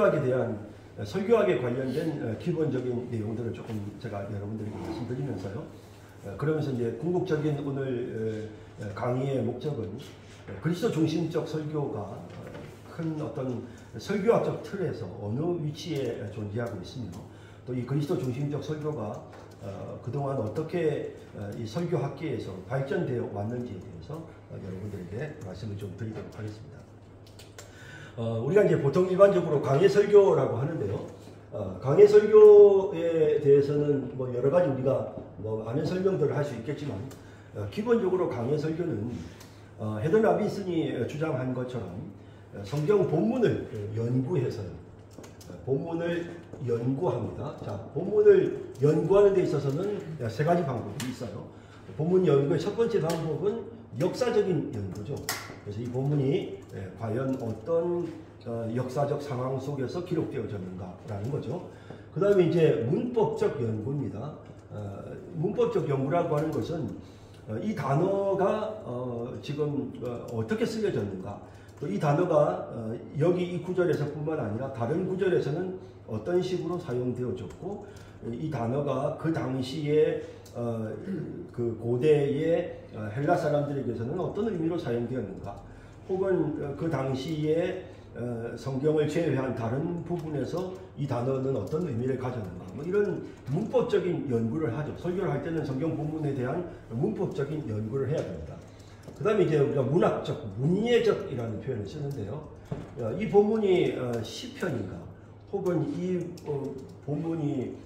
설교학에 대한 설교학에 관련된 기본적인 내용들을 조금 제가 여러분들에게 말씀드리면서요. 그러면서 이제 궁극적인 오늘 강의의 목적은 그리스도 중심적 설교가 큰 어떤 설교학적 틀에서 어느 위치에 존재하고 있으며 또 이 그리스도 중심적 설교가 그동안 어떻게 이 설교학계에서 발전되어 왔는지에 대해서 여러분들에게 말씀을 좀 드리도록 하겠습니다. 우리가 이제 보통 일반적으로 강해 설교라고 하는데요. 강해 설교에 대해서는 뭐 여러 가지 우리가 뭐 많은 설명들을 할 수 있겠지만 기본적으로 강해 설교는 헤더 라빈슨이 주장한 것처럼 성경 본문을 연구해서요. 본문을 연구합니다. 자, 본문을 연구하는 데 있어서는 세 가지 방법이 있어요. 본문 연구의 첫 번째 방법은 역사적인 연구죠. 그래서 이 본문이 과연 어떤 역사적 상황 속에서 기록되어졌는가라는 거죠. 그 다음에 이제 문법적 연구입니다. 문법적 연구라고 하는 것은 이 단어가 지금 어떻게 쓰여졌는가, 또 이 단어가 여기 이 구절에서 뿐만 아니라 다른 구절에서는 어떤 식으로 사용되어졌고, 이 단어가 그 당시에 그 고대의 헬라 사람들에게서는 어떤 의미로 사용되었는가, 혹은 그 당시에 성경을 제외한 다른 부분에서 이 단어는 어떤 의미를 가졌는가, 뭐 이런 문법적인 연구를 하죠. 설교를 할 때는 성경 본문에 대한 문법적인 연구를 해야 됩니다. 그 다음에 이제 우리가 문학적, 문예적이라는 표현을 쓰는데요. 이 본문이 시편인가, 혹은 이 본문이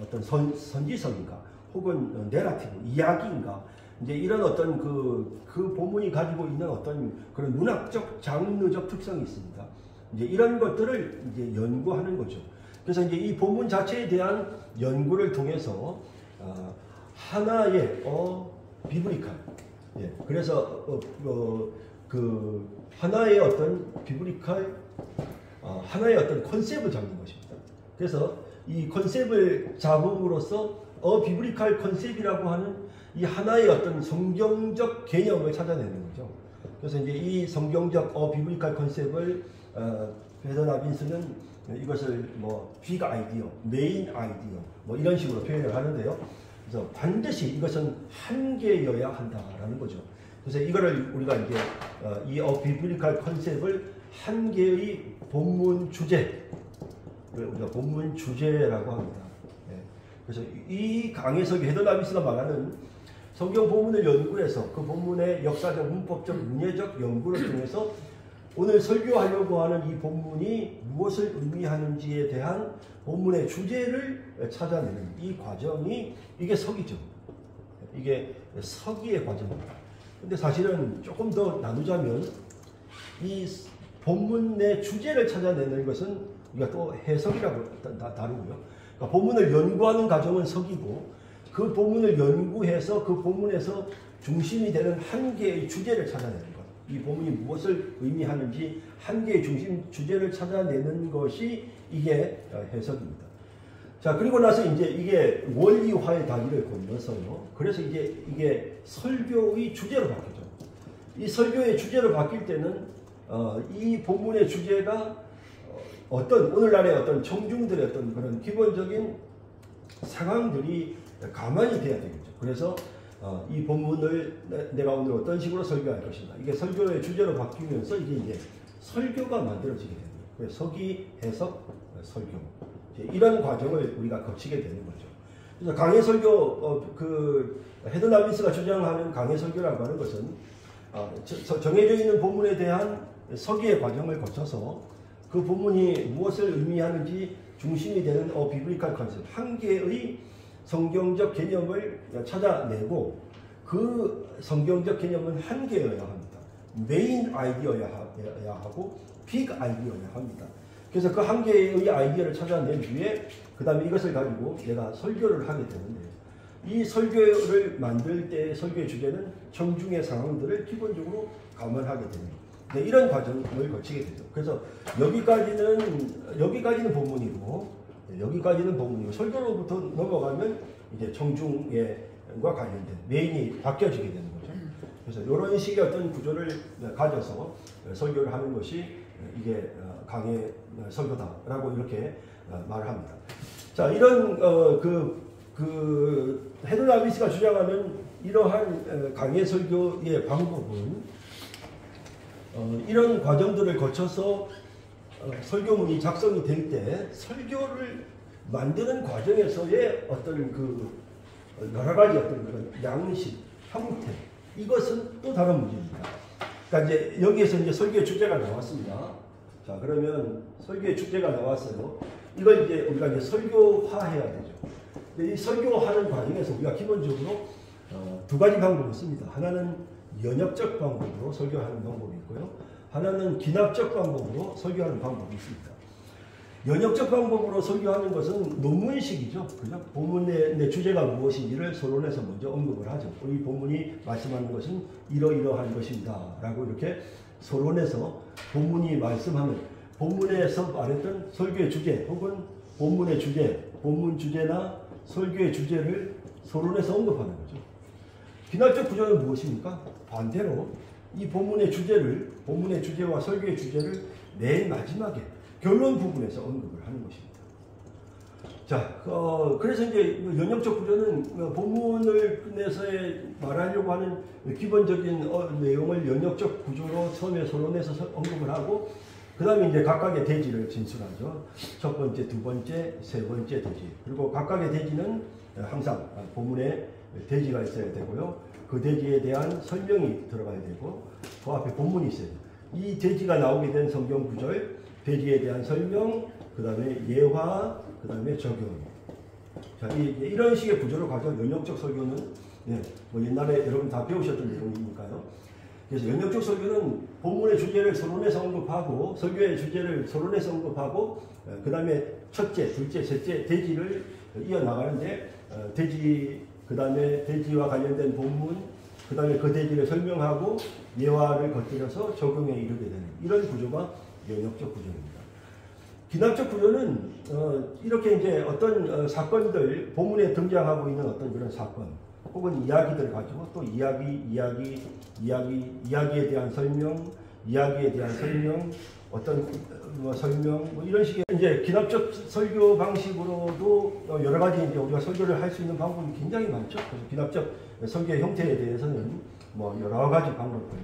어떤 선지서인가, 혹은 내러티브, 이야기인가, 이제 이런 어떤 그 본문이 가지고 있는 어떤 그런 문학적, 장르적 특성이 있습니다. 이제 이런 것들을 이제 연구하는 거죠. 그래서 이제 이 본문 자체에 대한 연구를 통해서 하나의 비브리칼, 예, 그래서 그 하나의 어떤 비브리칼, 하나의 어떤 컨셉을 잡는 것입니다. 그래서 이 컨셉을 잡음으로써 비브리칼 컨셉이라고 하는 이 하나의 어떤 성경적 개념을 찾아내는 거죠. 그래서 이제 이 성경적 비브리칼 컨셉을 헤더 라빈슨은 이것을 뭐 빅 아이디어, 메인 아이디어 뭐 이런 식으로 표현을 하는데요. 그래서 반드시 이것은 한 개여야 한다라는 거죠. 그래서 이거를 우리가 이제 이 비브리칼 컨셉을 한 개의 본문 주제, 우리가 본문 주제라고 합니다. 네. 그래서 이 강해석이 헤더 라빈슨가 말하는 성경 본문을 연구해서 그 본문의 역사적, 문법적, 문예적 연구를 통해서 오늘 설교하려고 하는 이 본문이 무엇을 의미하는지에 대한 본문의 주제를 찾아내는 이 과정이, 이게 서기죠. 이게 서기의 과정입니다. 근데 사실은 조금 더 나누자면 이 본문 내 주제를 찾아내는 것은 우리가 또 해석이라고 다루고요. 그러니까 본문을 연구하는 과정은 서기고, 그 본문을 연구해서 그 본문에서 중심이 되는 한 개의 주제를 찾아내는 것. 이 본문이 무엇을 의미하는지 한 개의 중심 주제를 찾아내는 것이 이게 해석입니다. 자, 그리고 나서 이제 이게 원리화의 다리를 건너서요. 그래서 이게 설교의 주제로 바뀌죠. 이 설교의 주제로 바뀔 때는 이 본문의 주제가 어떤 오늘날의 어떤 청중들의 어떤 그런 기본적인 상황들이 가만히 돼야 되겠죠. 그래서 이 본문을 내가 오늘 어떤 식으로 설교할 것인가, 이게 설교의 주제로 바뀌면서 이게 이제 설교가 만들어지게 됩니다. 그래서 서기, 해석, 설교, 이런 과정을 우리가 거치게 되는 거죠. 그래서 강해 설교, 헤더 라빈슨가 주장하는 강해 설교라고 하는 것은 정해져 있는 본문에 대한 서기의 과정을 거쳐서 그 본문이 무엇을 의미하는지 중심이 되는 비브리칼 컨셉, 한 개의 성경적 개념을 찾아내고, 그 성경적 개념은 한 개여야 합니다. 메인 아이디어여야 하고 빅 아이디어여야 합니다. 그래서 그 한 개의 아이디어를 찾아낸 뒤에 그 다음에 이것을 가지고 내가 설교를 하게 되는데, 이 설교를 만들 때 설교의 주제는 청중의 상황들을 기본적으로 감안하게 됩니다. 네, 이런 과정을 거치게 되죠. 그래서 여기까지는 본문이고, 설교로부터 넘어가면 이제 청중과 관련된 메인이 바뀌어지게 되는 거죠. 그래서 이런 식의 어떤 구조를 가져서 설교를 하는 것이 이게 강해 설교다라고 이렇게 말을 합니다. 자, 이런 헤드 나비스가 주장하는 이러한 강해 설교의 방법은 이런 과정들을 거쳐서 설교문이 작성이 될 때 설교를 만드는 과정에서의 어떤 여러 가지 어떤 그런 양식, 형태, 이것은 또 다른 문제입니다. 그러니까 이제 여기에서 이제 설교의 주제가 나왔습니다. 자, 그러면 설교의 주제가 나왔어요. 이걸 이제 우리가 이제 설교화해야 되죠. 이 설교하는 과정에서 우리가 기본적으로 두 가지 방법을 씁니다. 하나는 연역적 방법으로 설교하는 방법이 있고요. 하나는 기납적 방법으로 설교하는 방법이 있습니다. 연역적 방법으로 설교하는 것은 논문식이죠. 그죠? 본문의 주제가 무엇인지를 서론에서 먼저 언급을 하죠. 이 본문이 말씀하는 것은 이러이러한 것입니다. 라고 이렇게 서론에서 본문이 말씀하는 본문에서 말했던 설교의 주제 혹은 본문의 주제, 본문 주제나 설교의 주제를 서론에서 언급하는 거죠. 기납적 구조는 무엇입니까? 반대로 이 본문의 주제를, 본문의 주제와 설교의 주제를 맨 마지막에 결론 부분에서 언급을 하는 것입니다. 자, 그래서 이제 연역적 구조는 본문을 끝내서의 말하려고 하는 기본적인 내용을 연역적 구조로 처음에 서론에서 언급을 하고, 그 다음에 이제 각각의 대지를 진술하죠. 첫 번째, 두 번째, 세 번째 대지. 그리고 각각의 대지는 항상 본문에 대지가 있어야 되고요. 그 대지에 대한 설명이 들어가야 되고, 그 앞에 본문이 있어요. 이 대지가 나오게 된 성경 구절, 대지에 대한 설명, 그 다음에 예화, 그 다음에 적용. 자, 이런 식의 구조를 가져 연역적 설교는, 뭐 옛날에 여러분 다 배우셨던 내용이니까요. 그래서 연역적 설교는 본문의 주제를 서론에서 언급하고, 설교의 주제를 서론에서 언급하고, 그 다음에 첫째, 둘째, 셋째 대지를 이어나가는데, 대지, 그 다음에 대지와 관련된 본문, 그 다음에 그 대지를 설명하고 예화를 곁들여서 적용에 이르게 되는 이런 구조가 연역적 구조입니다. 기납적 구조는 이렇게 이제 어떤 사건들, 본문에 등장하고 있는 어떤 그런 사건 혹은 이야기들을 가지고 또 이야기에 대한 설명, 이야기에 대한 설명, 어떤 설명, 이런 식의 이제 기납적 설교 방식으로도 여러 가지 이제 우리가 설교를 할 수 있는 방법이 굉장히 많죠. 그래서 기납적 설교의 형태에 대해서는 뭐 여러 가지 방법들,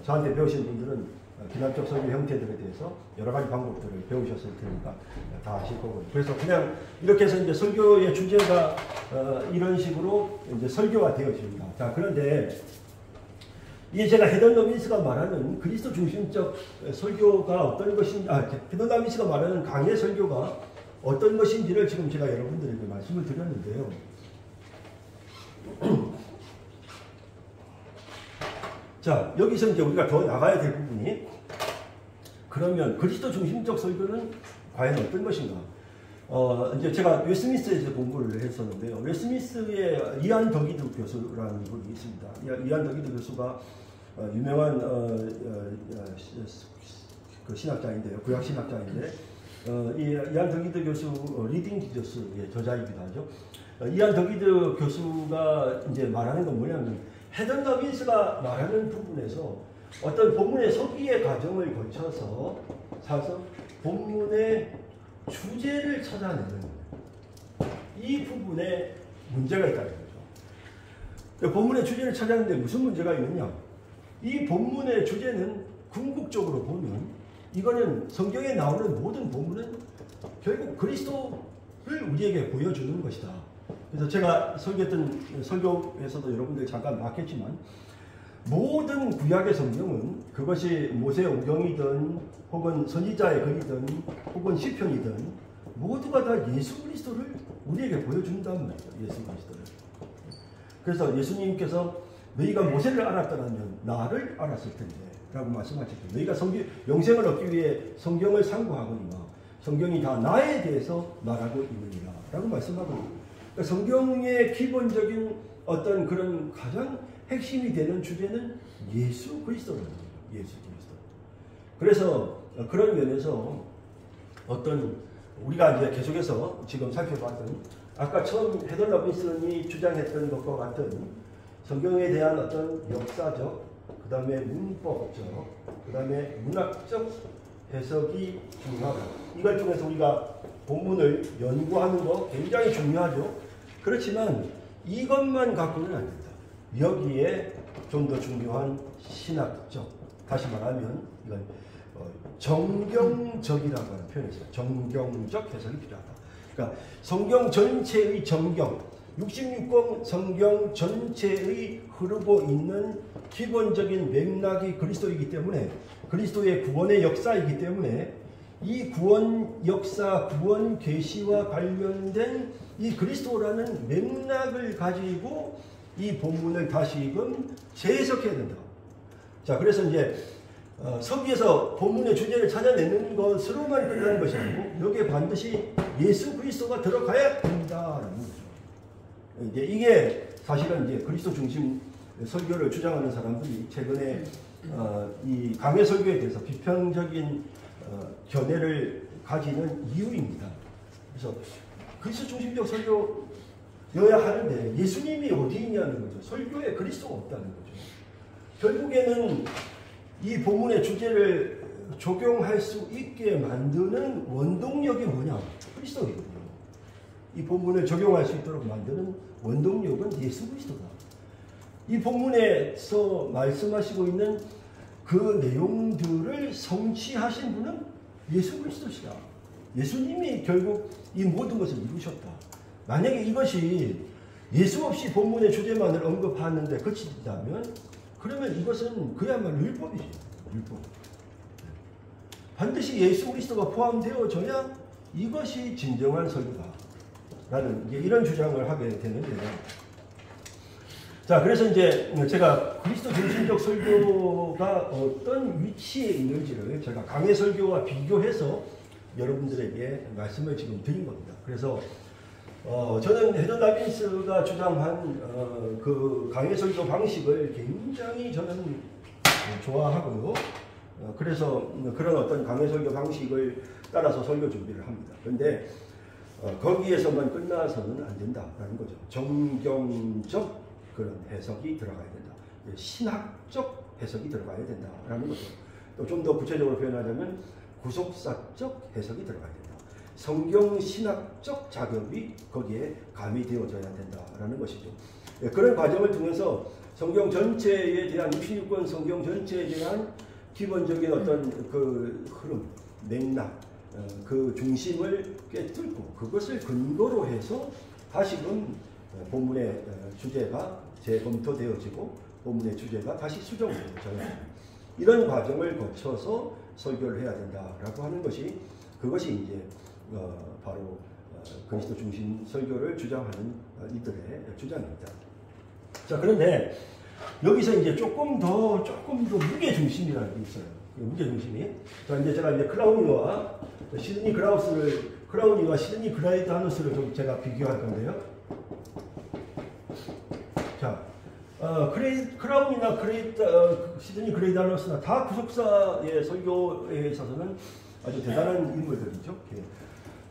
저한테 배우신 분들은 기납적 설교 형태들에 대해서 여러 가지 방법들을 배우셨을 테니까 다 아실 거고요. 그래서 그냥 이렇게 해서 이제 설교의 주제가 이런 식으로 이제 설교가 되어집니다. 자, 그런데 이게 제가 헤더 너빈스가 말하는 그리스도 중심적 설교가 어떤 것인지, 헤더 너빈스가 말하는 강의 설교가 어떤 것인지를 지금 제가 여러분들에게 말씀을 드렸는데요. 자, 여기서 이제 우리가 더 나가야 될 부분이, 그러면 그리스도 중심적 설교는 과연 어떤 것인가? 이제 제가 웨스민스터에서 공부를 했었는데요. 웨스민스터의 이안 더기드 교수라는 분이 있습니다. 이안 더기드 교수가 유명한 그 신학자인데요. 구약 신학자인데, 이안 더기드 교수 리딩 지저스의 저자이기도 하죠. 이안 더기드 교수가 이제 말하는 건 뭐냐면, 헤더 너빈스가 말하는 부분에서 어떤 본문의 서기의 과정을 거쳐서 사서 본문의 주제를 찾아내는 이 부분에 문제가 있다는 거죠. 본문의 주제를 찾아내는데 무슨 문제가 있느냐? 이 본문의 주제는 궁극적으로 보면 이거는 성경에 나오는 모든 본문은 결국 그리스도를 우리에게 보여주는 것이다. 그래서 제가 설교했던 설교에서도 여러분들이 잠깐 봤겠지만, 모든 구약의 성경은 그것이 모세 오경이든 혹은 선지자의 글이든 혹은 시편이든 모두가 다 예수 그리스도를 우리에게 보여준다는 말이죠. 예수 그리스도를. 그래서 예수님께서 너희가 모세를 알았더라면 나를 알았을 텐데 라고 말씀하셨죠. 너희가 영생을 얻기 위해 성경을 상고하거니와 성경이 다 나에 대해서 말하고 있느니라 라고 말씀하거든요. 그러니까 성경의 기본적인 어떤 그런 가장 핵심이 되는 주제는 예수 그리스도라는 거예요. 예수 그리스도. 그래서 그런 면에서 어떤 우리가 이제 계속해서 지금 살펴봤던 아까 처음 헤더 너빈슨이 주장했던 것과 같은 성경에 대한 어떤 역사적, 그 다음에 문법적, 그 다음에 문학적 해석이 중요하다. 이걸 통해서 우리가 본문을 연구하는 거 굉장히 중요하죠. 그렇지만 이것만 갖고는 안 된다. 여기에 좀 더 중요한 신학적, 다시 말하면 이건 정경적이라고 하는 표현이 있어요. 정경적 해석이 필요하다. 그러니까 성경 전체의 정경, 66권 성경 전체의 흐르고 있는 기본적인 맥락이 그리스도이기 때문에, 그리스도의 구원의 역사이기 때문에 이 구원 역사, 구원 계시와 관련된 이 그리스도라는 맥락을 가지고 이 본문을 다시금 재해석해야 된다. 자, 그래서 이제 서기에서 본문의 주제를 찾아내는 것으로만 끝나는 것이 아니고 여기에 반드시 예수 그리스도가 들어가야 된다라는 거죠. 이제 이게 사실은 이제 그리스도 중심 설교를 주장하는 사람들이 최근에 이 강해 설교에 대해서 비평적인 견해를 가지는 이유입니다. 그래서 그리스도 중심적 설교여야 하는데 예수님이 어디 있냐는 거죠. 설교에 그리스도가 없다는 거죠. 결국에는 이 본문의 주제를 적용할 수 있게 만드는 원동력이 뭐냐? 그리스도이거든요. 이 본문을 적용할 수 있도록 만드는 원동력은 예수 그리스도다. 이 본문에서 말씀하시고 있는 그 내용들을 성취하신 분은 예수 그리스도시다. 예수님이 결국 이 모든 것을 이루셨다. 만약에 이것이 예수 없이 본문의 주제만을 언급하는데 그친다면 그러면 이것은 그야말로 율법이죠. 율법. 반드시 예수 그리스도가 포함되어져야 이것이 진정한 설교다. 라는 이런 주장을 하게 되는데요. 자, 그래서 이제 제가 그리스도 중심적 설교가 어떤 위치에 있는지를 제가 강해 설교와 비교해서 여러분들에게 말씀을 지금 드린 겁니다. 그래서 저는 헤더 다빈스가 주장한 그 강해 설교 방식을 굉장히 저는 좋아하고요. 그래서 그런 어떤 강해 설교 방식을 따라서 설교 준비를 합니다. 그런데 거기에서만 끝나서는 안 된다라는 거죠. 정경적 그런 해석이 들어가야 된다. 신학적 해석이 들어가야 된다라는 거죠. 또 좀 더 구체적으로 표현하자면 구속사적 해석이 들어가야 된다. 성경 신학적 작업이 거기에 가미되어져야 된다라는 것이죠. 그런 과정을 통해서 성경 전체에 대한 66권 성경 전체에 대한 기본적인 어떤 그 흐름, 맥락, 그 중심을 꿰뚫고 그것을 근거로 해서 다시금 본문의 주제가 재검토되어지고 본문의 주제가 다시 수정되어져야 이런 과정을 거쳐서 설교를 해야 된다라고 하는 것이 그것이 이제 바로 그리스도 중심 설교를 주장하는 이들의 주장입니다. 자, 그런데 여기서 이제 조금 더 무게 중심이라는 게 있어요. 무게 중심이. 자, 이제 제가 이제 크라우니와 시드니 그라이드 하누스를 좀 제가 비교할 건데요. 자, 크라운이나 시드니 그레이드 하누스나 다 구속사의 설교에 있어서는 아주 대단한 인물들이죠. 예.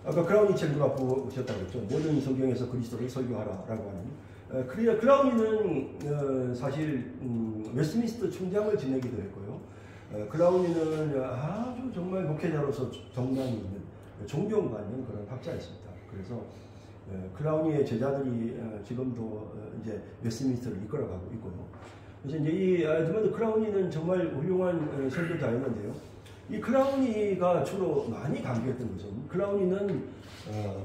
아까 크라운이 책 누가 보셨다고 했죠. 모든 성경에서 그리스도를 설교하라라고 하는. 크라운이는 사실 웨스트민스터 총장을 지내기도 했고요. 크라운이는 아주 정말 목회자로서 정량이 있는 존경받는 그런 학자였습니다. 그래서 크라운이의 제자들이 지금도 이제 웨스트민스터를 이끌어가고 있고요. 그래서 이제 이 에드먼드 크라우니는 정말 훌륭한 설교자였는데요. 이 크라우니가 주로 많이 강조했던 것은 크라우니는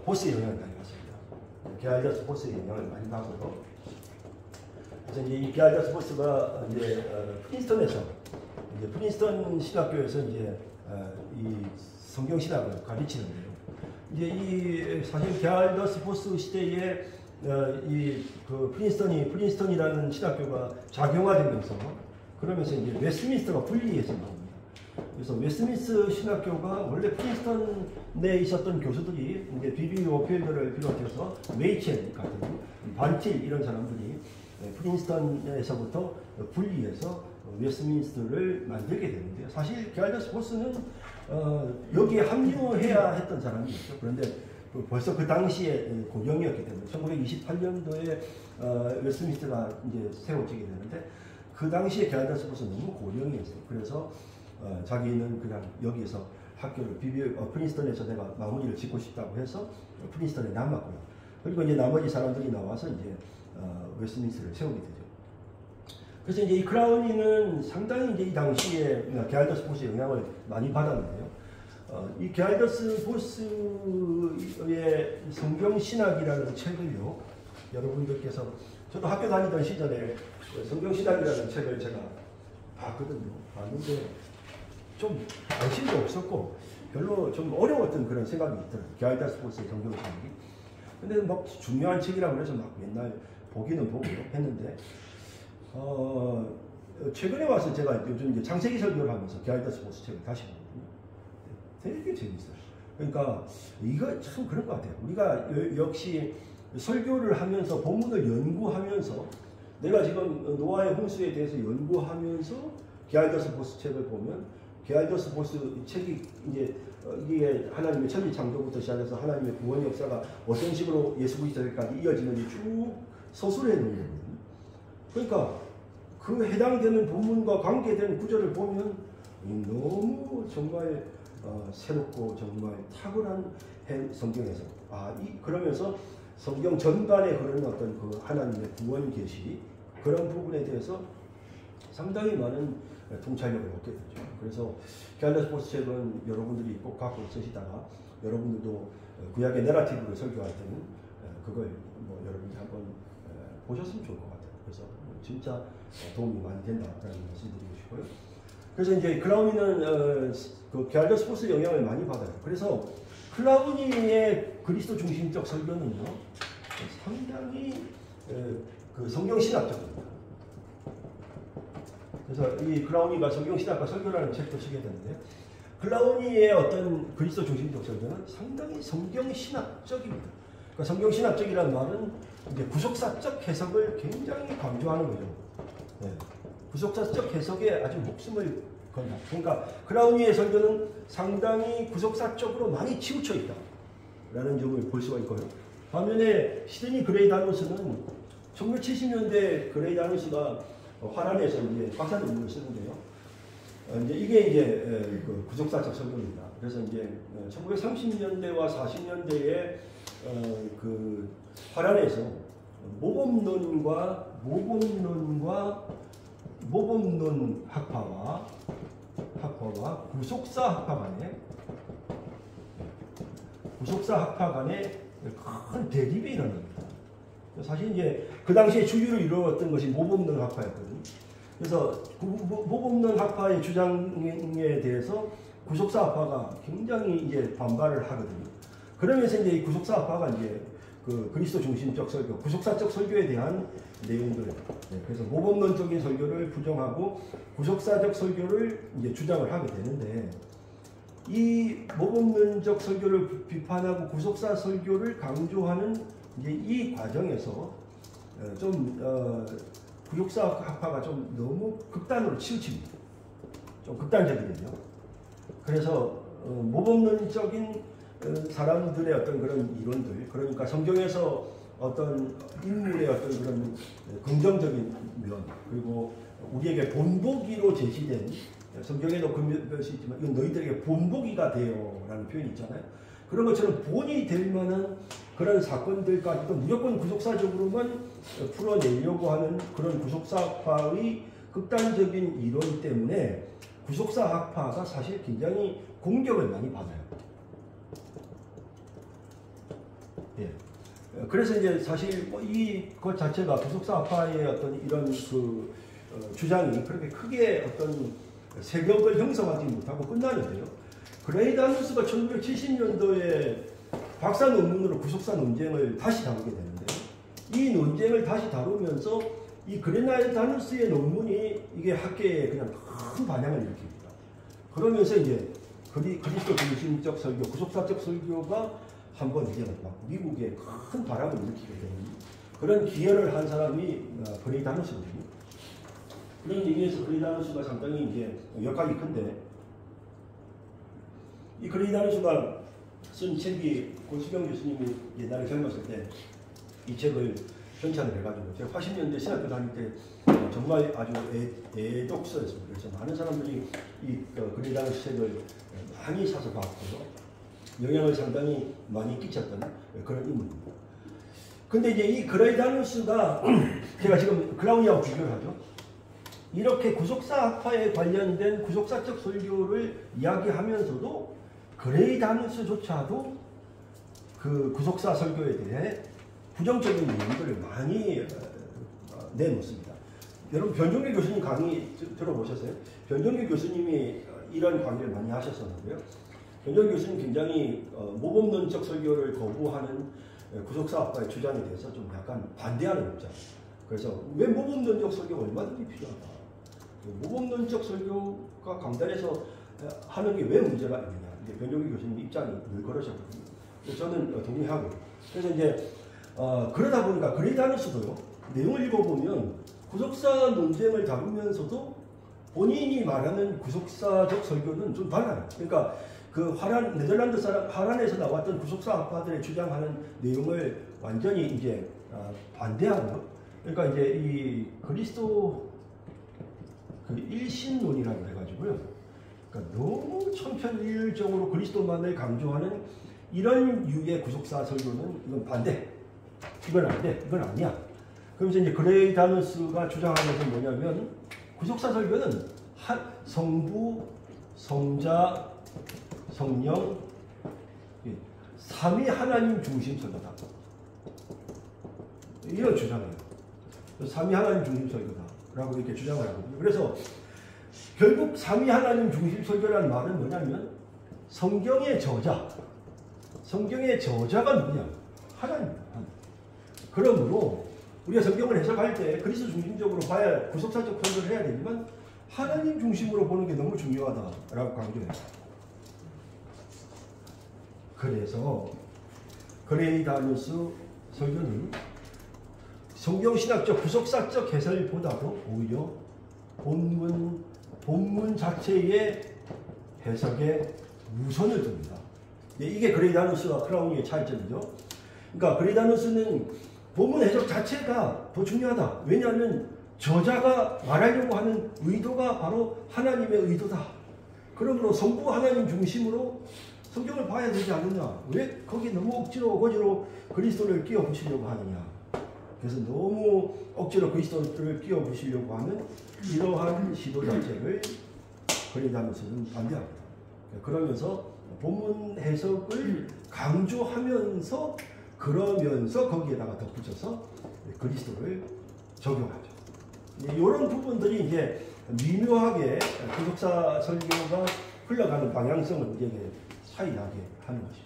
보스의 영향을 많이 받습니다. 게알더스 보스의 영향을 많이 받고요. 그래서 이제 이 게알더스 보스가 이제 프린스턴에서 이제 프린스턴 신학교에서 이제 이 성경 신학을 가르치는데요. 이제 이 사실 게알더스 보스 시대에 이 그 프린스턴이라는 신학교가 작용화되면서 그러면서 이제 웨스트민스터가 분리해서 나옵니다. 그래서 웨스트민스터 신학교가 원래 프린스턴에 있었던 교수들이 이제 비비 워필드를 비롯해서 메이첼 같은 반틸 이런 사람들이 프린스턴에서부터 분리해서 웨스트민스터를 만들게 되는데요. 사실 게알더스 보스는 여기에 합류해야 했던 사람이었죠. 그런데 벌써 그 당시에 고령이었기 때문에 1928년도에 웨스트민스터가 이제 세워지게 되는데 그 당시에 게알더스 보스는 너무 고령이었어요. 그래서 자기는 그냥 여기에서 학교를 프린스턴에서 내가 마무리를 짓고 싶다고 해서 프린스턴에 남았고요. 그리고 이제 나머지 사람들이 나와서 이제 웨스트민스터를 세우게 되죠. 그래서 이제 이 크라우니는 상당히 이제 이 당시에 게알더스 보스의 영향을 많이 받았는데요. 이 게알더스 보스의 성경신학이라는 책을요, 여러분들께서, 저도 학교 다니던 시절에 성경신학이라는 책을 제가 봤거든요. 봤는데 좀 관심도 없었고 별로 좀 어려웠던 그런 생각이 있더라고요. 게알더스 보스의 성경신학이. 근데 막 중요한 책이라고 해서 막 맨날 보기는 보고 했는데, 최근에 와서 제가 요즘 이제 창세기 설교를 하면서 게알더스 보스 책을 다시 보거든요. 되게 재밌어요. 그러니까 이거 참 그런 것 같아요. 우리가 역시 설교를 하면서 본문을 연구하면서 내가 지금 노아의 홍수에 대해서 연구하면서 게알더스 보스 책을 보면 게알더스 보스 책이 이제 이게 하나님의 천지 창조부터 시작해서 하나님의 구원 역사가 어떤 식으로 예수 그리스도까지 이어지는지 쭉 서술해 놓은 거거든요. 그러니까 그 해당되는 본문과 관계된 구절을 보면 너무 정말 새롭고 정말 탁월한 성경에서 그러면서 성경 전반에 흐르는 어떤 그 하나님의 구원 계시 그런 부분에 대해서 상당히 많은 통찰력을 얻게 되죠. 그래서 게알더스 보스 책은 여러분들이 꼭 갖고 쓰시다가 여러분들도 구약의 내러티브를 설교할 때는 그걸 여러분이 한번 보셨으면 좋을 것 같아요. 그래서 진짜 도움이 많이 된다라는 말씀드리고 싶고요. 그래서 이제 클라우니는 그 게알더스 보스의 영향을 많이 받아요. 그래서 클라우니의 그리스도 중심적 설교는요, 상당히 그 성경신학적입니다. 그래서 이 클라우니가 성경신학과 설교라는 책도 쓰게 되는데, 클라우니의 어떤 그리스도 중심적 설교는 상당히 성경신학적입니다. 그러니까 성경신학적이라는 말은 이제 구속사적 해석을 굉장히 강조하는 거죠. 네. 구속사적 해석에 아주 목숨을 건다. 그러니까 클라우니의 설교는 상당히 구속사적으로 많이 치우쳐 있다라는 점을 볼 수가 있고요. 반면에 시드니 그레이 다노스는 1970년대 그레이 다노스가 화란에서 이제 박사 논문을 쓰는데요. 이제 이게 이제 그 구속사적 설교입니다. 그래서 이제 1930년대와 40년대에 그 화란에서 모범론 학파와 구속사 학파 간에 큰 대립이 일어납니다. 사실 이제 그 당시에 주류를 이루었던 것이 모범론 학파였거든요. 그래서 모범론 학파의 주장에 대해서 구속사 학파가 굉장히 이제 반발을 하거든요. 그러면서 이제 이 구속사 학파가 이제 그 그리스도 중심적 설교, 구속사적 설교에 대한 내용들, 그래서 모범론적인 설교를 부정하고 구속사적 설교를 이제 주장을 하게 되는데, 이 모범론적 설교를 비판하고 구속사 설교를 강조하는 이제 이 과정에서 구속사 학파가 좀 너무 극단으로 치우칩니다. 좀 극단적이거든요. 그래서 모범론적인 사람들의 어떤 그런 이론들, 그러니까 성경에서 어떤 인물의 어떤 그런 긍정적인 면, 그리고 우리에게 본보기로 제시된, 성경에도 그런 것이 있지만 이건 너희들에게 본보기가 되어라는 표현이 있잖아요. 그런 것처럼 본이 될 만한 그런 사건들까지도 무조건 구속사적으로만 풀어내려고 하는 그런 구속사학파의 극단적인 이론 때문에 구속사학파가 사실 굉장히 공격을 많이 받아요. 예. 그래서 이제 사실 이것 자체가 구속사학파의 어떤 이런 그 주장이 그렇게 크게 어떤 세력을 형성하지 못하고 끝나는데요. 그레이 다누스가 1970년도에 박사 논문으로 구속사 논쟁을 다시 다루게 되는데요. 이 논쟁을 다시 다루면서 이 그레이 다누스의 논문이 이게 학계에 그냥 큰 반향을 일으킵니다. 그러면서 이제 그리스도 중심적 설교, 구속사적 설교가 한번 이제 막 미국에 큰 바람을 일으키게 되는 그런 기여를 한 사람이 그레이 다누스거든요. 그런 의미에서 그레이 다누스가 상당히 이제 역할이 큰데, 이 그레이 다누스가 쓴 책이 고수경 교수님이 옛날에 젊었을 때 이 책을 편찬을 해가지고, 제가 80년대 신학교 다닐 때 정말 아주 애독서였습니다. 그래서 많은 사람들이 이 그레이 다누스 책을 많이 사서 봤고요. 영향을 상당히 많이 끼쳤던 그런 인물입니다. 근데 이제 이 그레이다누스가 제가 지금 클라우디아하고 비교를 하죠. 이렇게 구속사 학파에 관련된 구속사적 설교를 이야기하면서도 그레이다누스조차도 그 구속사 설교에 대해 부정적인 내용들을 많이 내놓습니다. 여러분 변종길 교수님 강의 들어보셨어요? 변종길 교수님이 이런 강의를 많이 하셨었는데요. 변종길 교수님 굉장히 모범론적 설교를 거부하는 구속사 학파의 주장에 대해서 좀 약간 반대하는 입장. 그래서 왜 모범론적 설교가 얼마든지 필요하다. 모범론적 설교가 강단에서 하는 게 왜 문제가 있느냐. 변종길 교수님 입장이 늘 그러셨거든요. 저는 동의하고. 그래서 이제 그러다 보니까 그레이다누스도요. 내용을 읽어보면 구속사 논쟁을 다루면서도 본인이 말하는 구속사적 설교는 좀 달라요. 그러니까 그 네덜란드 사람 하란에서 나왔던 구속사 학파들의 주장하는 내용을 완전히 이제 반대하는. 그러니까 이제 이 그리스도 그 일신론이라고 해가지고요. 그러니까 너무 천편일률적으로 그리스도만을 강조하는 이런 유의 구속사 설교는 이건 반대. 이건 안 돼. 이건 아니야. 그러면서 이제 그레이다누스가 주장하는 것은 뭐냐면 구속사 설교는 성부, 성자, 성령, 삼위 하나님 중심 설교다. 이런 주장이에요. 삼위 하나님 중심 설교다라고 이렇게 주장을 하거든요. 그래서 결국 삼위 하나님 중심 설교라는 말은 뭐냐면 성경의 저자가 누구냐? 하나님입니다. 그러므로 우리가 성경을 해석할 때 그리스도 중심적으로 봐야 구속사적 설교를 해야 되지만 하나님 중심으로 보는 게 너무 중요하다라고 강조해요. 그래서 그레이다누스 설교는 성경신학적 구속사적 해설보다도 오히려 본문 자체의 해석에 우선을 둡니다. 이게 그레이다누스와 크라우니의 차이점이죠. 그러니까 그레이다누스는 본문 해석 자체가 더 중요하다. 왜냐하면 저자가 말하려고 하는 의도가 바로 하나님의 의도다. 그러므로 성부 하나님 중심으로 성경을 봐야 되지 않느냐. 왜 거기 너무 억지로 그리스도를 끼워 부시려고 하느냐. 그래서 너무 억지로 그리스도를 끼워 부시려고 하는 이러한 시도 자체를 그레이다누스는 반대합니다. 그러면서 본문 해석을 강조하면서 그러면서 거기에다가 덧붙여서 그리스도를 적용하죠. 이런 부분들이 이제 미묘하게 구속사 설교가 흘러가는 방향성을 이제 차이나게 하는 것입니다.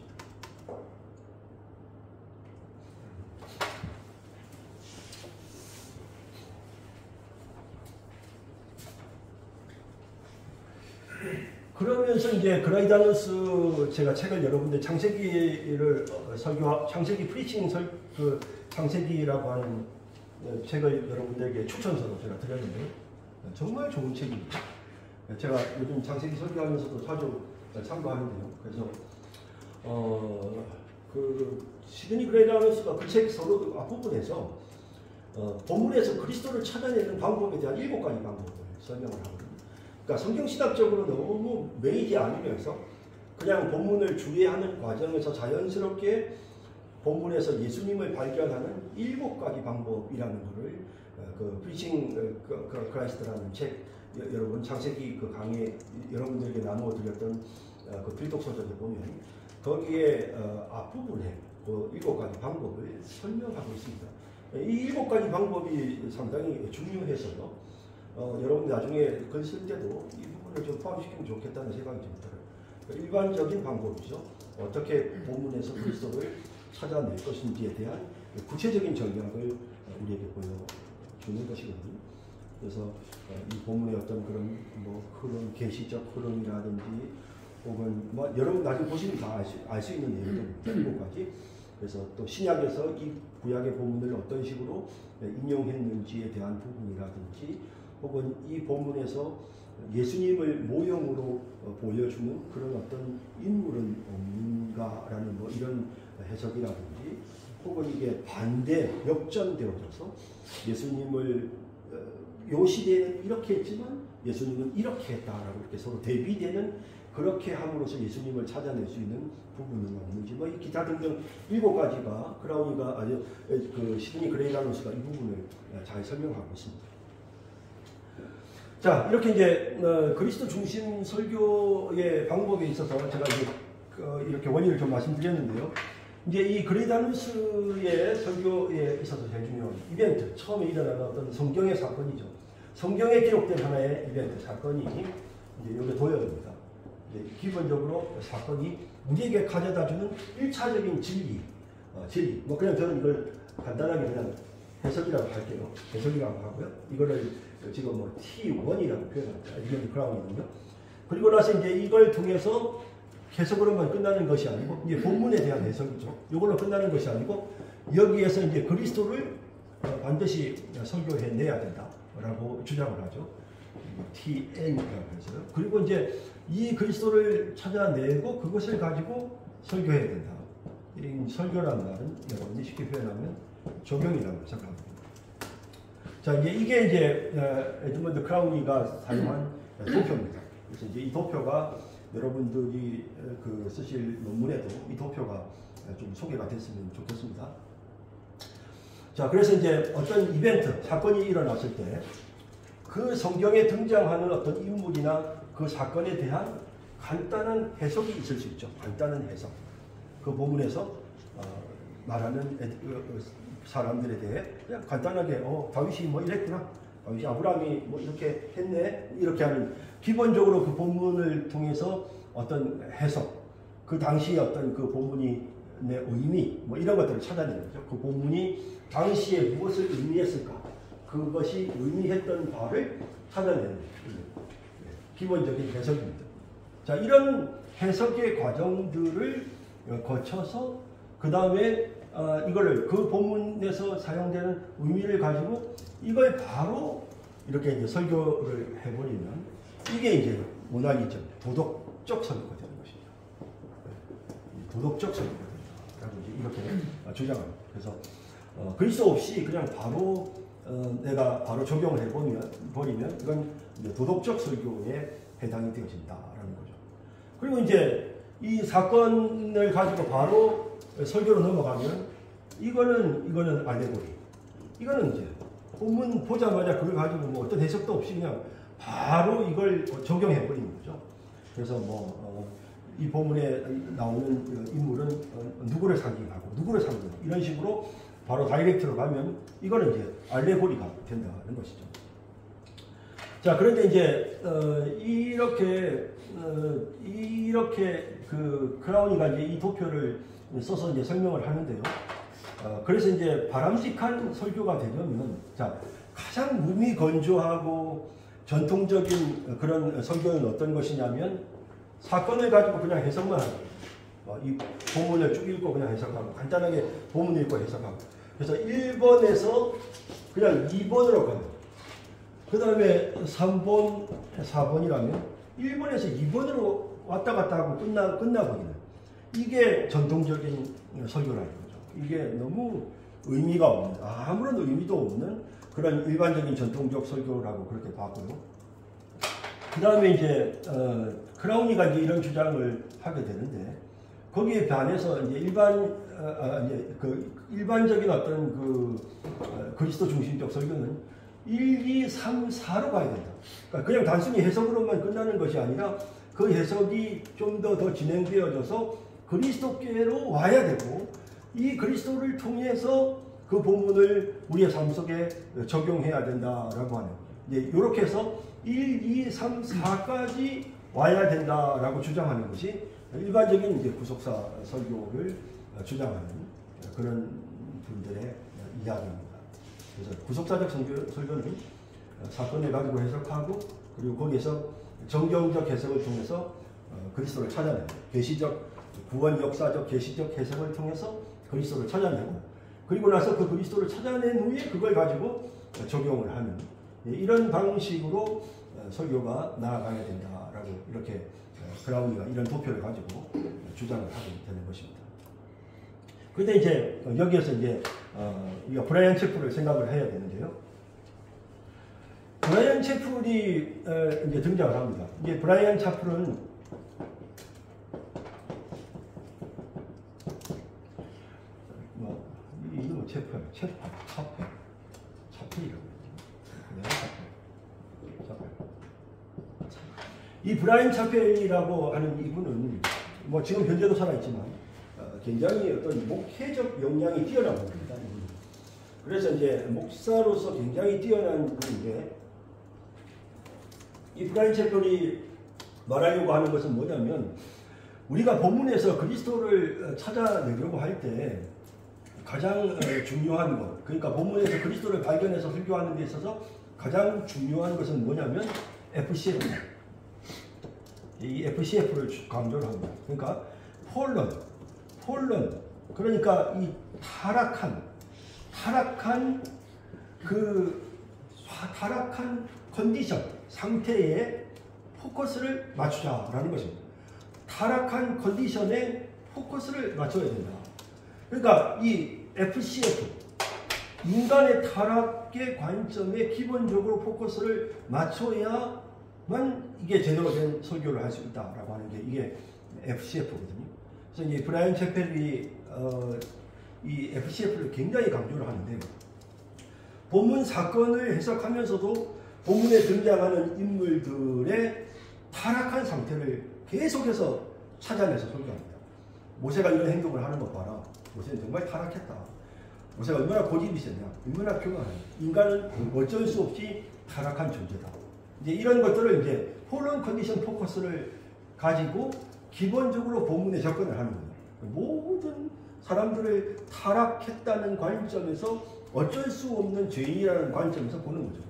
그러면서 이제 그레이다누스 제가 책을 여러분들 창세기를 창세기 프리칭 창세기라고 하는 책을 여러분들에게 추천서로 제가 드렸는데 정말 좋은 책입니다. 제가 요즘 창세기 설교하면서도 자주 참고하는데요. 그래서 그 시드니 그레이다누스가 그 책 서로 앞부분에서 본문에서 그리스도를 찾아내는 방법에 대한 7가지 방법을 설명을 하거든요. 그러니까 성경신학적으로 너무 매이지 않으면서 그냥 본문을 주의하는 과정에서 자연스럽게 본문에서 예수님을 발견하는 7가지 방법이라는 것을 그 프리칭 크라이스트라는 책 여러분 창세기 그 강의 여러분들에게 나누어 드렸던 그 필독서적에 보면 거기에 앞부분에 그 7가지 방법을 설명하고 있습니다. 이 7가지 방법이 상당히 중요해서요. 여러분 나중에 글 쓸 때도 이 부분을 좀 포함시키면 좋겠다는 생각이 좀 들어요. 일반적인 방법이죠. 어떻게 본문에서 그리스도를 찾아낼 것인지에 대한 구체적인 전략을 우리에게 보여주는 것이거든요. 그래서 이 본문의 어떤 그런 흐름, 계시적 흐름이라든지 혹은 여러분 나중에 보시면 다 알 수 있는 내용들입니다. 7가지. 그래서 또 신약에서 이 구약의 본문을 어떤 식으로 인용했는지에 대한 부분이라든지 혹은 이 본문에서 예수님을 모형으로 보여주는 그런 어떤 인물은 없는가라는 이런 해석이라든지 혹은 이게 반대 역전되어져서 예수님을 요 시대에는 이렇게 했지만 예수님은 이렇게 했다라고 이렇게 서로 대비되는 그렇게 함으로써 예수님을 찾아낼 수 있는 부분은 없는지 뭐 이 기타 등등 7가지가 크라우니가 아주 그 시드니 그레이라노스가 이 부분을 잘 설명하고 있습니다. 자, 이렇게 이제 그리스도 중심 설교의 방법에 있어서 제가 이제 이렇게 원인을 좀 말씀드렸는데요. 이제 이 그레이다누스의 설교에 있어서 제일 중요한 이벤트, 처음에 일어나는 어떤 성경의 사건이죠. 성경에 기록된 하나의 이벤트, 사건이 이제 여기 도약입니다. 이제 기본적으로 사건이 우리에게 가져다주는 1차적인 진리, 진리. 뭐 그냥 저는 이걸 간단하게 그냥 해석이라고 할게요. 해석이라고 하고요. 이거를 지금 뭐 T1이라고 표현합니다. 이게 크라운이거든요. 그리고 나서 이제 이걸 통해서 해석으로만 끝나는 것이 아니고 이제 본문에 대한 해석이죠. 이걸로 끝나는 것이 아니고 여기에서 이제 그리스도를 반드시 설교해내야 된다라고 주장을 하죠. TN이라고 해서요. 그리고 이제 이 그리스도를 찾아내고 그것을 가지고 설교해야 된다. 이 설교라는 말은 여러분이 쉽게 표현하면 적용이라고 생각합니다. 자, 이게 이제 에드먼드 크라우니가 사용한 도표입니다. 그래서 이제 이 도표가 여러분들이 그 쓰실 논문에도 이 도표가 좀 소개가 됐으면 좋겠습니다. 자, 그래서 이제 어떤 이벤트, 사건이 일어났을 때 그 성경에 등장하는 어떤 인물이나 그 사건에 대한 간단한 해석이 있을 수 있죠. 간단한 해석. 그 본문에서 말하는 사람들에 대해 그냥 간단하게 다윗이 뭐 이랬구나. 다윗이 아브라함이 뭐 이렇게 했네. 이렇게 하는 기본적으로 그 본문을 통해서 어떤 해석, 그 당시의 어떤 그 본문이 내 의미 뭐 이런 것들을 찾아내는 거죠. 그 본문이 당시에 무엇을 의미했을까? 그것이 의미했던 바를 찾아내는 기본적인 해석입니다. 자, 이런 해석의 과정들을 거쳐서 그 다음에 이거를 그 본문에서 사용되는 의미를 가지고 이걸 바로 이렇게 이제 설교를 해버리면 이게 이제 모나리즘, 도덕적 설교가 되는 것이죠. 도덕적 설교가 된다라고 이렇게 주장합니다. 그래서 그리스도 없이 그냥 바로 내가 바로 적용을 해버리면 이건 이제 도덕적 설교에 해당이 되어진다라는 거죠. 그리고 이제 이 사건을 가지고 바로 설교로 넘어가면 이거는 알레고리. 이거는 이제 본문 보자마자 그걸 가지고 뭐 어떤 해석도 없이 그냥 바로 이걸 적용해 버리는 거죠. 그래서 이 본문에 나오는 인물은 누구를 상징하고 누구를 상징하고 이런 식으로 바로 다이렉트로 가면 이거는 이제 알레고리가 된다는 것이죠. 자, 그런데 이제 이렇게 그 크라우니가 이제 이 도표를 써서 이제 설명을 하는데요. 그래서 이제 바람직한 설교가 되려면 자, 가장 몸이 건조하고 전통적인 그런 설교는 어떤 것이냐면 사건을 가지고 그냥 해석만 하고 이 본문을 쭉 읽고 그냥 해석하고 간단하게 본문 읽고 해석하고 그래서 1번에서 그냥 2번으로 가요. 그 다음에 3번, 4번이라면 1번에서 2번으로 왔다 갔다 하고 끝나버리는 이게 전통적인 설교라는 거죠. 이게 너무 의미가 없는, 아무런 의미도 없는 그런 일반적인 전통적 설교라고 그렇게 봤고요. 그 다음에 이제 크라우니가 이제 이런 주장을 하게 되는데 거기에 반해서 이제 일반적인 어떤 그리스도 중심적 설교는 1, 2, 3, 4로 가야 된다. 그러니까 그냥 단순히 해석으로만 끝나는 것이 아니라 그 해석이 좀 더 진행되어져서 그리스도께로 와야 되고 이 그리스도를 통해서 그 본문을 우리의 삶 속에 적용해야 된다라고 하는 이렇게 해서 1, 2, 3, 4까지 와야 된다라고 주장하는 것이 일반적인 이제 구속사 설교를 주장하는 그런 분들의 이야기입니다. 그래서 구속사적 설교는 사건을 가지고 해석하고 그리고 거기에서 정경적 해석을 통해서 그리스도를 찾아내고 계시적 구원 역사적 계시적 해석을 통해서 그리스도를 찾아내고 그리고 나서 그 그리스도를 찾아낸 후에 그걸 가지고 적용을 하는 이런 방식으로 설교가 나아가야 된다라고 이렇게 크라우니가 이런 도표를 가지고 주장을 하게 되는 것입니다. 그런데 이제 여기에서 이제 우리가 브라이언 채플을 생각을 해야 되는데요. 브라이언 채플이 이제 등장을 합니다. 이게 브라이언 채플은 차펠이라고. 이 브라이언 차펠이라고 하는 이분은 뭐 지금 현재도 살아있지만 굉장히 어떤 목회적 역량이 뛰어난 분입니다. 그래서 이제 목사로서 굉장히 뛰어난 분인데, 이 브라이언 차펠이 말하려고 하는 것은 뭐냐면, 우리가 본문에서 그리스도를 찾아내려고 할 때 가장 중요한 것, 그러니까 본문에서 그리스도를 발견해서 설교하는 데 있어서 가장 중요한 것은 뭐냐면 FCF입니다. 이 FCF를 강조를 합니다. 그러니까 폴런, 그러니까 이 타락한 컨디션, 상태에 포커스를 맞추자라는 것입니다. 타락한 컨디션에 포커스를 맞춰야 된다. 그러니까 이 FCF, 인간의 타락의 관점에 기본적으로 포커스를 맞춰야만 이게 제대로 된 설교를 할 수 있다라고 하는 게 이게 FCF거든요. 그래서 이제 브라이언 채펠이 이 FCF를 굉장히 강조를 하는데, 본문 사건을 해석하면서도 본문에 등장하는 인물들의 타락한 상태를 계속해서 찾아내서 설교합니다. 모세가 이런 행동을 하는 것 봐라. 모세는 정말 타락했다. 모세가 얼마나 고집이 있었냐. 얼마나 교만하냐. 인간은 어쩔 수 없이 타락한 존재다. 이제 이런 것들을 이제 폴런 컨디션 포커스를 가지고 기본적으로 본문에 접근을 하는 거예요. 모든 사람들을 타락했다는 관점에서 어쩔 수 없는 죄인이라는 관점에서 보는 거죠.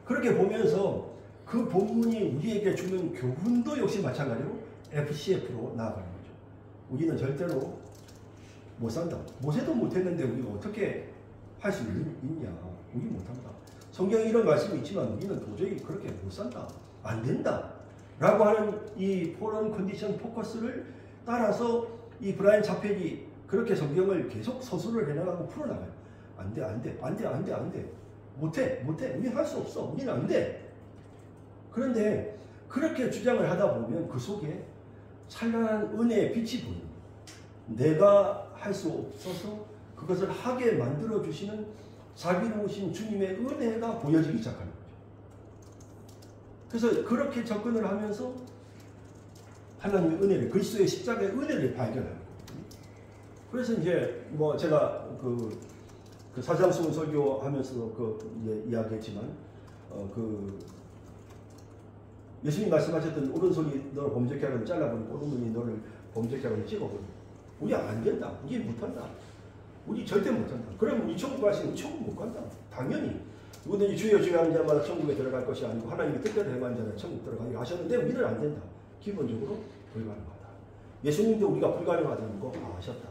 그렇게 보면서 그 본문이 우리에게 주는 교훈도 역시 마찬가지로 FCF로 나아가는 거죠. 우리는 절대로 못 산다. 모세도 못했는데 우리가 어떻게 할 수 있냐. 우리 못한다. 성경에 이런 말씀이 있지만 우리는 도저히 그렇게 못 산다. 안 된다. 라고 하는 이 폴런 컨디션 포커스를 따라서 이 브라이언 차펠이 그렇게 성경을 계속 서술을 해나가고 풀어나가요. 안 돼. 못해. 우리는 할 수 없어. 우리는 안 돼. 그런데 그렇게 주장을 하다 보면 그 속에 찬란한 은혜의 빛이 보입니다. 내가 할 수 없어서 그것을 하게 만들어 주시는 자비로우신 주님의 은혜가 보여지기 시작하는 거죠. 그래서 그렇게 접근을 하면서 하나님의 은혜를, 그리스도의 십자가의 은혜를 발견하는 거거든요. 그래서 이제 뭐 제가 그 사장수훈 설교하면서도 이제 이야기했지만 예수님 말씀하셨던 오른손이 너를 범죄케 하면 잘라버리고 오른손이 너를 범죄케 하면 찍어버리고. 우리 안 된다. 우리 못한다. 우리 절대 못한다. 그럼 우리 천국 갈 수 있는 천국 못 간다. 당연히. 누구든지 주여 하는 자마다 천국에 들어갈 것이 아니고 하나님이 뜻대로 행하는 자는 천국 들어가게 하셨는데 우리는 안 된다. 기본적으로 불가능하다. 예수님도 우리가 불가능하다는 거 아셨다.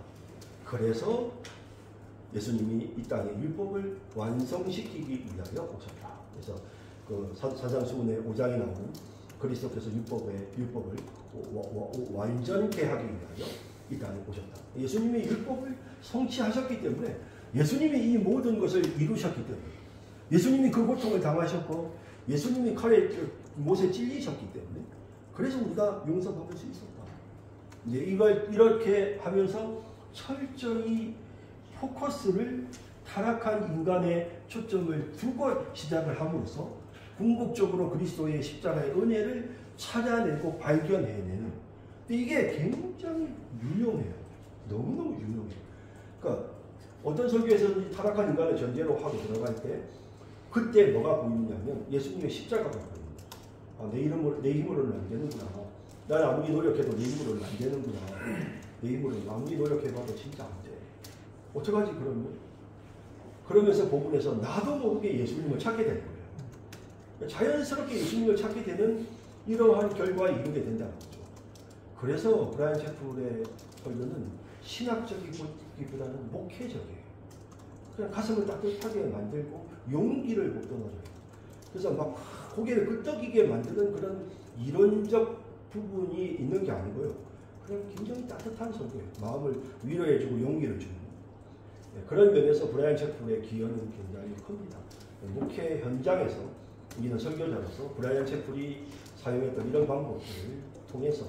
그래서 예수님이 이 땅의 율법을 완성시키기 위하여 오셨다. 그래서 그 사장수훈의 5장에 나오는 그리스도께서 율법을 완전케 하기 위하여 이 땅에 오셨다. 예수님이 율법을 성취하셨기 때문에, 예수님이 이 모든 것을 이루셨기 때문에, 예수님이 그 고통을 당하셨고 예수님이 칼에 못에 찔리셨기 때문에, 그래서 우리가 용서받을 수 있었다. 이제 이걸 이렇게 하면서 철저히 포커스를 타락한 인간의 초점을 두고 시작을 함으로써 궁극적으로 그리스도의 십자가의 은혜를 찾아내고 발견해내는, 이게 굉장히 유용해요. 너무너무 유용해요. 그러니까 어떤 설교에서는 타락한 인간을 전제로 하고 들어갈 때 그때 뭐가 보이느냐면 예수님의 십자가가 보입니다. 내 힘으로는 안 되는구나. 난 아무리 노력해도 내 힘으로는 안 되는구나. 내 힘으로는 아무리 노력해봐도 진짜 안 돼. 어떡하지 그러면? 그러면서 본문에서 나도 모르게 예수님을 찾게 되는 거예요. 자연스럽게 예수님을 찾게 되는 이러한 결과에 이르게 된다는 거죠. 그래서 브라이언 채플의 설교는 신학적이기보다는 목회적이에요. 그냥 가슴을 따뜻하게 만들고 용기를 북돋아줘요. 그래서 막 고개를 끄덕이게 만드는 그런 이론적 부분이 있는 게 아니고요. 그냥 굉장히 따뜻한 설교예요. 마음을 위로해주고 용기를 주는. 그런 면에서 브라이언 채플의 기여는 굉장히 큽니다. 목회 현장에서 우리는 설교자로서 브라이언 채플이 사용했던 이런 방법들을 통해서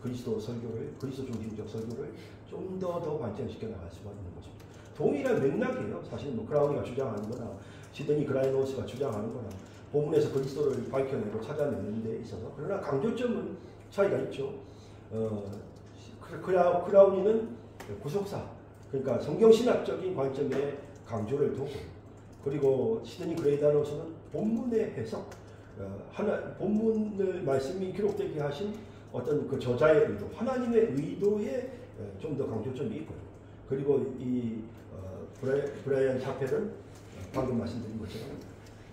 그리스도 중심적 설교를 좀 더 발전시켜 나갈 수가 있는 것입니다. 동일한 맥락이에요. 사실 뭐 크라우니가 주장하는 거나 시드니 그라이노스가 주장하는 거나 본문에서 그리스도를 밝혀내고 찾아내는 데 있어서 그러나 강조점은 차이가 있죠. 크라우니는 구속사, 그러니까 성경신학적인 관점의 강조를 두고, 그리고 시드니 그레이다노스는 본문의 해석, 본문을 말씀이 기록되게 하신 어떤 그 저자의 의도, 하나님의 의도에 좀 더 강조점이 있고요. 그리고 이 브라이언 차펠은 방금 말씀드린 것처럼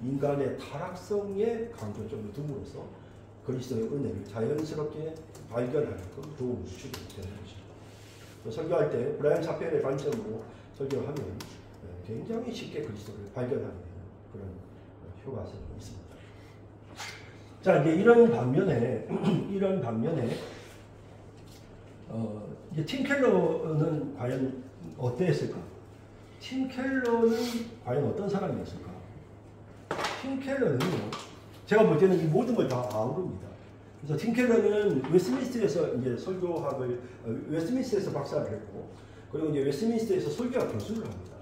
인간의 타락성에 강조점을 둠으로써 그리스도의 은혜를 자연스럽게 발견하게끔 도움을 주게 되는 것입니다. 설교할 때 브라이언 차펠의 관점으로 설교를 하면 굉장히 쉽게 그리스도를 발견하게 되는 그런 효과성이 있습니다. 자, 이제 이런 반면에 이제 팀 켈러는 과연 어땠을까? 팀 켈러는 과연 어떤 사람이었을까? 팀 켈러는요, 제가 볼 때는 이 모든 걸 다 아우릅니다. 그래서 팀 켈러는 웨스트민스터에서 이제 웨스트민스터에서 박사를 했고, 그리고 이제 웨스트민스터에서 설교학 교수를 합니다.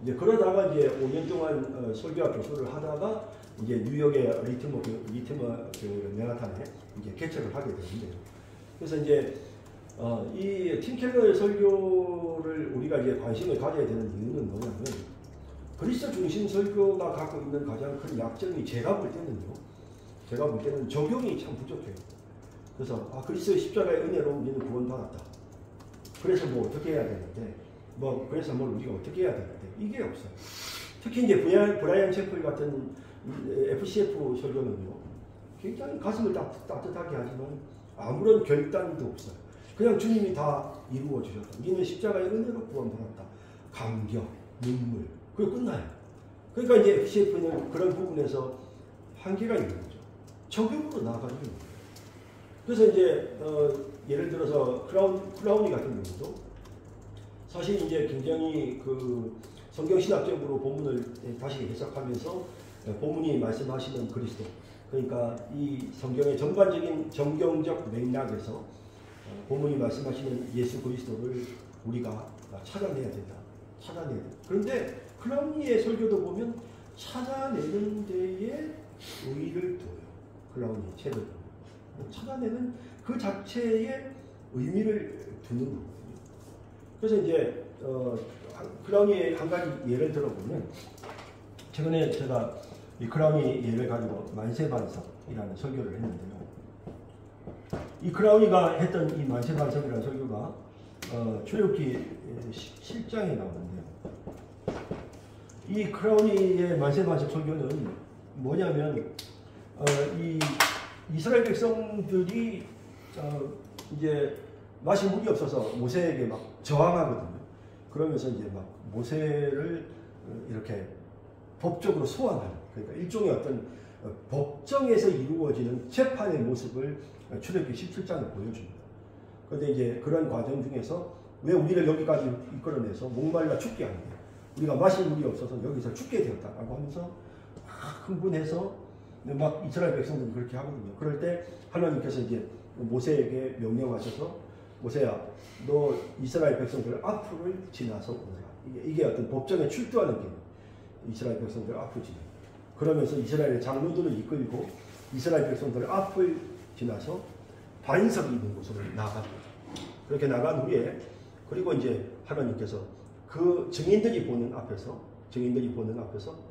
이제 그러다가 이제 5년 동안 설교학 교수를 하다가 이제 뉴욕의 리트머 맨하탄에 이제 개척을 하게 되는데요. 그래서 이제 이 팀 켈러의 설교를 우리가 이제 관심을 가져야 되는 이유는 뭐냐면, 그리스도 중심 설교가 갖고 있는 가장 큰 약점이 제가 볼 때는 적용이 참 부족해요. 그래서 그리스도의 십자가의 은혜로 우리는 구원받았다. 그래서 뭐 어떻게 해야 되는데, 그래서 뭘 우리가 어떻게 해야 되는데, 이게 없어요. 특히 이제 브라이언 채플 같은 FCF 설교는요, 굉장히 가슴을 따뜻하게 하지만 아무런 결단도 없어요. 그냥 주님이 다 이루어 주셨다. 우리는 십자가의 은혜로 구원받았다. 감격, 눈물, 그게 끝나요. 그러니까 이제 FCF는 그런 부분에서 한계가 있는 거죠. 적용으로 나아가는 거예요. 그래서 이제 예를 들어서 크라우니 같은 경우도 사실 이제 굉장히 그 성경신학적으로 본문을 다시 해석하면서 본문이 말씀하시는 그리스도, 그러니까 이 성경의 전반적인 정경적 맥락에서 본문이 말씀하시는 예수 그리스도를 우리가 찾아내야 된다. 그런데 클라우니의 설교도 보면 찾아내는 데에 의의를 둬요. 클라우니 책을 찾아내는 그 자체에 의미를 두는 거거든요. 그래서 이제 클라우니의 한 가지 예를 들어보면, 최근에 제가 이 클라우니 예를 가지고 만세반석이라는 설교를 했는데요. 이 클라우니가 했던 이 만세반석이라는 설교가 출애굽기 7장에 나오는데요. 이 클라우니의 만세반석 설교는 뭐냐면, 이 이스라엘 백성들이 이제 마실 물이 없어서 모세에게 막 저항하거든요. 그러면서 이제 막 모세를 이렇게 법적으로 소환하는, 그러니까 일종의 어떤 법정에서 이루어지는 재판의 모습을 출애굽기 17장에 보여줍니다. 그런데 이제 그런 과정 중에서 왜 우리를 여기까지 이끌어내서 목말라 죽게 하는데, 우리가 마실 물이 없어서 여기서 죽게 되었다라고 하면서 막 흥분해서 막 이스라엘 백성들이 그렇게 하거든요. 그럴 때 하나님께서 이제 모세에게 명령하셔서, 모세야, 너 이스라엘 백성들 앞을 지나서 오라. 이게 어떤 법정에 출두하는 게 이스라엘 백성들 앞을 지나. 그러면서 이스라엘의 장로들을 이끌고 이스라엘 백성들 앞을 지나서 반석이 있는 곳으로 나갑니다. 그렇게 나간 후에, 그리고 이제 하나님께서 그 증인들이 보는 앞에서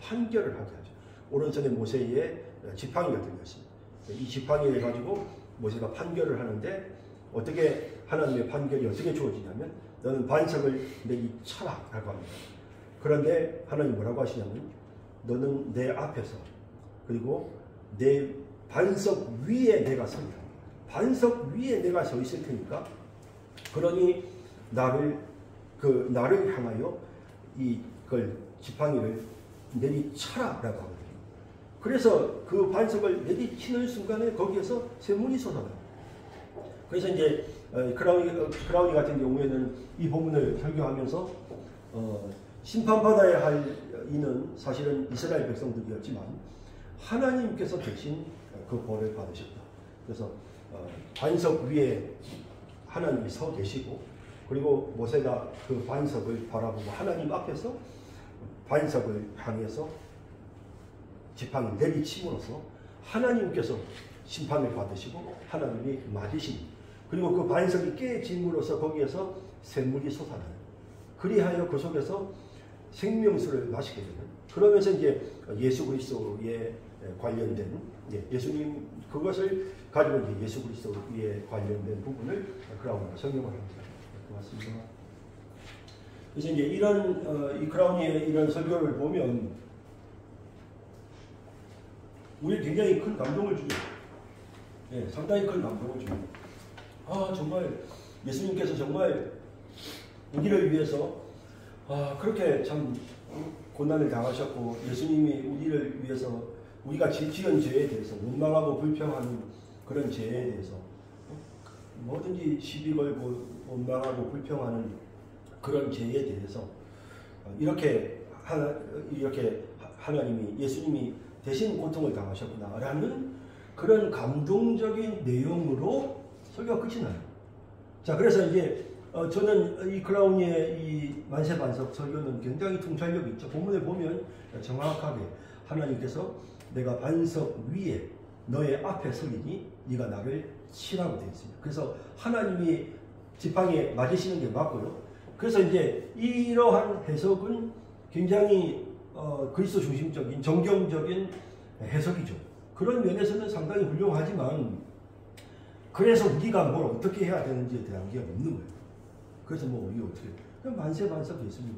판결을 하게 하죠. 오른손에 모세의 지팡이가 들렸습니다. 이 지팡이를 가지고 모세가 판결을 하는데, 어떻게 하나님의 판결이 어떻게 주어지냐면, 너는 반석을 내리 쳐라 라고 합니다. 그런데 하나님 뭐라고 하시냐면, 너는 내 앞에서, 그리고 내 반석 위에 내가 서리라. 반석 위에 내가 서 있을 테니까, 그러니 나를 향하여 이걸 지팡이를 내리쳐라 라고 합니다. 그래서 그 반석을 내리치는 순간에 거기에서 샘물이 솟아나요. 그래서 이제 크라우니 같은 경우에는 이 본문을 설교하면서 심판받아야 할 이는 사실은 이스라엘 백성들이었지만 하나님께서 대신 그 벌을 받으셨다. 그래서 반석 위에 하나님이 서 계시고, 그리고 모세가 그 반석을 바라보고 하나님 앞에서 반석을 향해서 지팡이를 내리침으로써 하나님께서 심판을 받으시고 하나님이 맞으신, 그리고 그 반석이 깨짐으로써 거기에서 샘물이 솟아나는, 그리하여 그 속에서 생명수를 마시게 되는, 그러면서 이제 예수 그리스도에 관련된, 예수님 그것을 가지고 이제 예수 그리스도에 관련된 부분을 크라운으로 설명을 합니다. 고맙습니다. 그래서 이제 이런 이 크라운의 이런 설교를 보면 우리 굉장히 큰 감동을 주죠. 상당히 큰 감동을 주죠. 정말 예수님께서 정말 우리를 위해서 그렇게 참 고난을 당하셨고, 예수님이 우리를 위해서 우리가 지은 죄에 대해서 원망하고 불평하는 그런 죄에 대해서 뭐든지 시비 걸고 원망하고 불평하는 그런 죄에 대해서 이렇게 하나님이, 예수님이 대신 고통을 당하셨구나라는 그런 감동적인 내용으로 설교가 끝이 나요. 자, 그래서 이제 저는 이 크라운의 이 만세반석 설교는 굉장히 통찰력이 있죠. 본문에 보면 정확하게 하나님께서 내가 반석 위에 너의 앞에 서리니 네가 나를 치라고 되어 있습니다. 그래서 하나님이 지팡이에 맞으시는 게 맞고요. 그래서 이제 이러한 해석은 굉장히 그리스도 중심적인 정경적인 해석이죠. 그런 면에서는 상당히 훌륭하지만, 그래서 우리가 뭘 어떻게 해야 되는지에 대한 게 없는 거예요. 그래서 뭐 우리가 어떻게, 그냥 만세반석 예수님,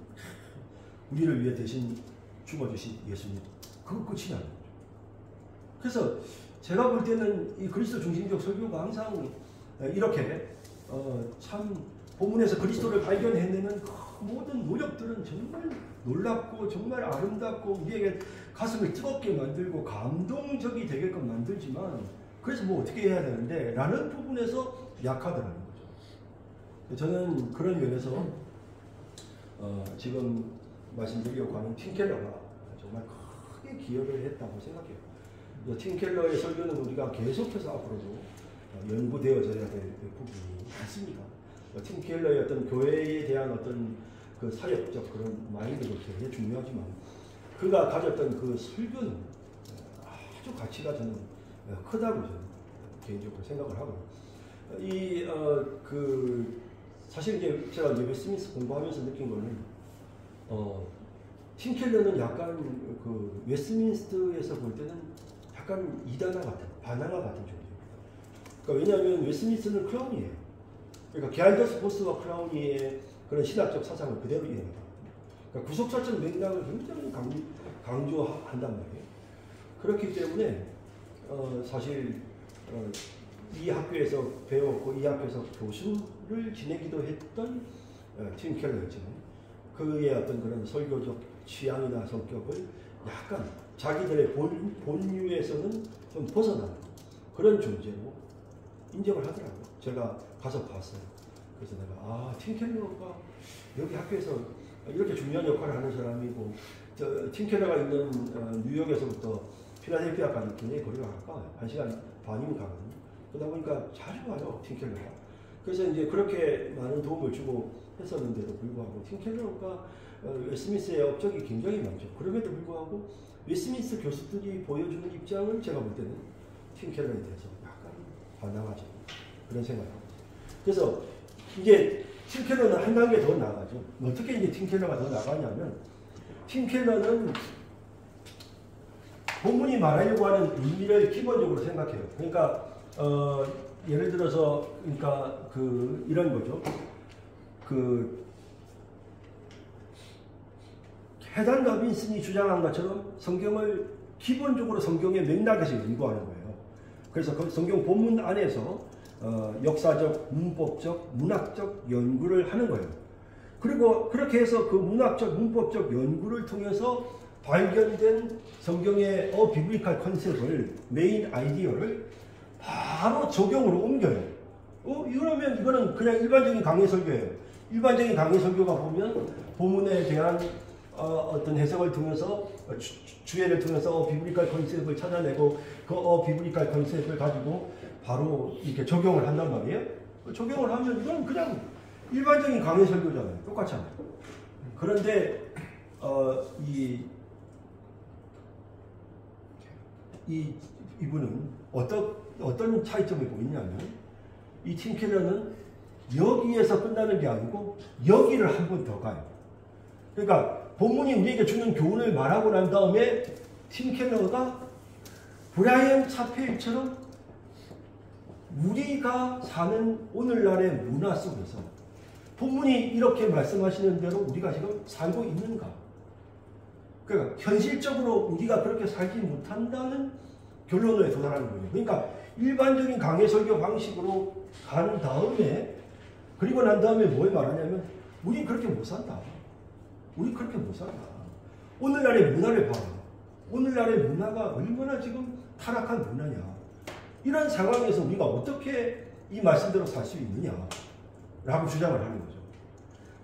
우리를 위해 대신 죽어주신 예수님, 그거 끝이 나는 거죠. 그래서 제가 볼 때는 이 그리스도 중심적 설교가 항상 이렇게 참 본문에서 그리스도를 발견해내는 그 모든 노력들은 정말 놀랍고 정말 아름답고 우리에게 가슴을 뜨겁게 만들고 감동적이 되게끔 만들지만, 그래서 뭐 어떻게 해야 되는데 라는 부분에서 약하더라는 거죠. 저는 그런 면에서 지금 말씀드리려고 하는 팀 켈러가 정말 크게 기여를 했다고 생각해요. 팀 켈러의 설교는 우리가 계속해서 앞으로도 연구되어져야 될 부분이 많습니다. 팀 켈러의 어떤 교회에 대한 어떤 그 사역적 그런 마인드도 되게 중요하지만, 그가 가졌던 그 설교는 아주 가치가 저는 크다고 저는 개인적으로 생각을 하고, 사실 이제 제가 이제 웨스트민스터 공부하면서 느낀 거는, 팀 켈러는 약간 그 웨스트민스터에서 볼 때는 약간 이단화 같은, 바나나 같은 존재입니다. 그러니까 왜냐하면 웨스트민스터는 크라운이에요. 그러니까 게알더스 포스와 크라운이의 그런 신학적 사상을 그대로 이해합니다. 그러니까 구속사적 맥락을 굉장히 강조한단 말이에요. 그렇기 때문에 사실 이 학교에서 배웠고 이 학교에서 교수를 지내기도 했던 팀 켈러였지만, 그의 어떤 그런 설교적 취향이나 성격을 약간 자기들의 본류에서는 좀 벗어나는 그런 존재로 인정을 하더라고요. 제가 가서 봤어요. 그래서 내가 팀 켈러가 여기 학교에서 이렇게 중요한 역할을 하는 사람이고, 팀 켈러가 있는 뉴욕에서부터 필라델피아까지 굉장히 거리가 가까워요. 1시간 반이면 가거든요. 그러다 보니까 자주 와요, 팀 켈러가. 그래서 이제 그렇게 많은 도움을 주고 했었는데도 불구하고 팀 켈러가 웨스트민스의 업적이 굉장히 많죠. 그럼에도 불구하고 웨스트민스 교수들이 보여주는 입장은 제가 볼 때는 팀 켈러에 대해서 약간 반항하죠. 그런 생각을 합니다. 그래서 이제 팀 켈러는 한 단계 더 나가죠. 어떻게 이제 팀 켈러가 더 나가냐면, 팀 켈러는 본문이 말하려고 하는 의미를 기본적으로 생각해요. 그러니까 예를 들어서 그러니까 이런 거죠. 헤단 러빈슨이 주장한 것처럼 성경을 기본적으로 성경의 맥락에서 연구하는 거예요. 그래서 그 성경 본문 안에서 역사적, 문법적, 문학적 연구를 하는 거예요. 그리고 그렇게 해서 그 문학적, 문법적 연구를 통해서 발견된 성경의 비블리컬 컨셉을, 메인 아이디어를 바로 적용으로 옮겨요. 이러면 이거는 그냥 일반적인 강의 설교예요. 일반적인 강의 설교가 보면 본문에 대한 어떤 해석을 통해서 주해를 통해서 비블리컬 컨셉을 찾아내고 그 비블리컬 컨셉을 가지고 바로 이렇게 적용을 한단 말이에요. 적용을 하면 이건 그냥 일반적인 강의 설교잖아요. 똑같잖아요. 그런데 이분은 어떤 차이점이 보이냐면 이 팀 켈러는 여기에서 끝나는 게 아니고 여기를 한 번 더 가요. 그러니까 본문이 우리에게 주는 교훈을 말하고 난 다음에 팀 켈러가 브라이언 차페일처럼 우리가 사는 오늘날의 문화 속에서 본문이 이렇게 말씀하시는 대로 우리가 지금 살고 있는가? 그러니까 현실적으로 우리가 그렇게 살지 못한다는 결론에 도달하는 거예요. 그러니까 일반적인 강해 설교 방식으로 간 다음에 그리고 난 다음에 뭘 말하냐면 우리 그렇게 못 산다. 우리 그렇게 못 산다. 오늘날의 문화를 봐라. 오늘날의 문화가 얼마나 지금 타락한 문화냐. 이런 상황에서 우리가 어떻게 이 말씀대로 살 수 있느냐 라고 주장을 하는 거죠.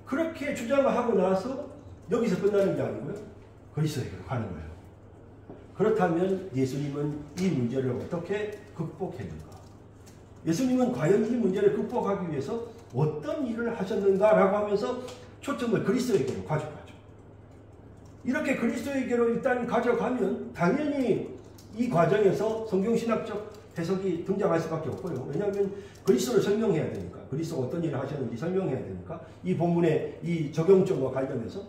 그렇게 주장을 하고 나서 여기서 끝나는 게 아니고요. 그리스도에게로 가는 거예요. 그렇다면 예수님은 이 문제를 어떻게 극복했는가? 예수님은 과연 이 문제를 극복하기 위해서 어떤 일을 하셨는가라고 하면서 초점을 그리스도에게로 가져가죠. 이렇게 그리스도에게로 일단 가져가면 당연히 이 과정에서 성경신학적 해석이 등장할 수밖에 없고요. 왜냐하면 그리스도를 설명해야 되니까. 그리스도가 어떤 일을 하셨는지 설명해야 되니까. 이 본문의 이 적용점과 관련해서.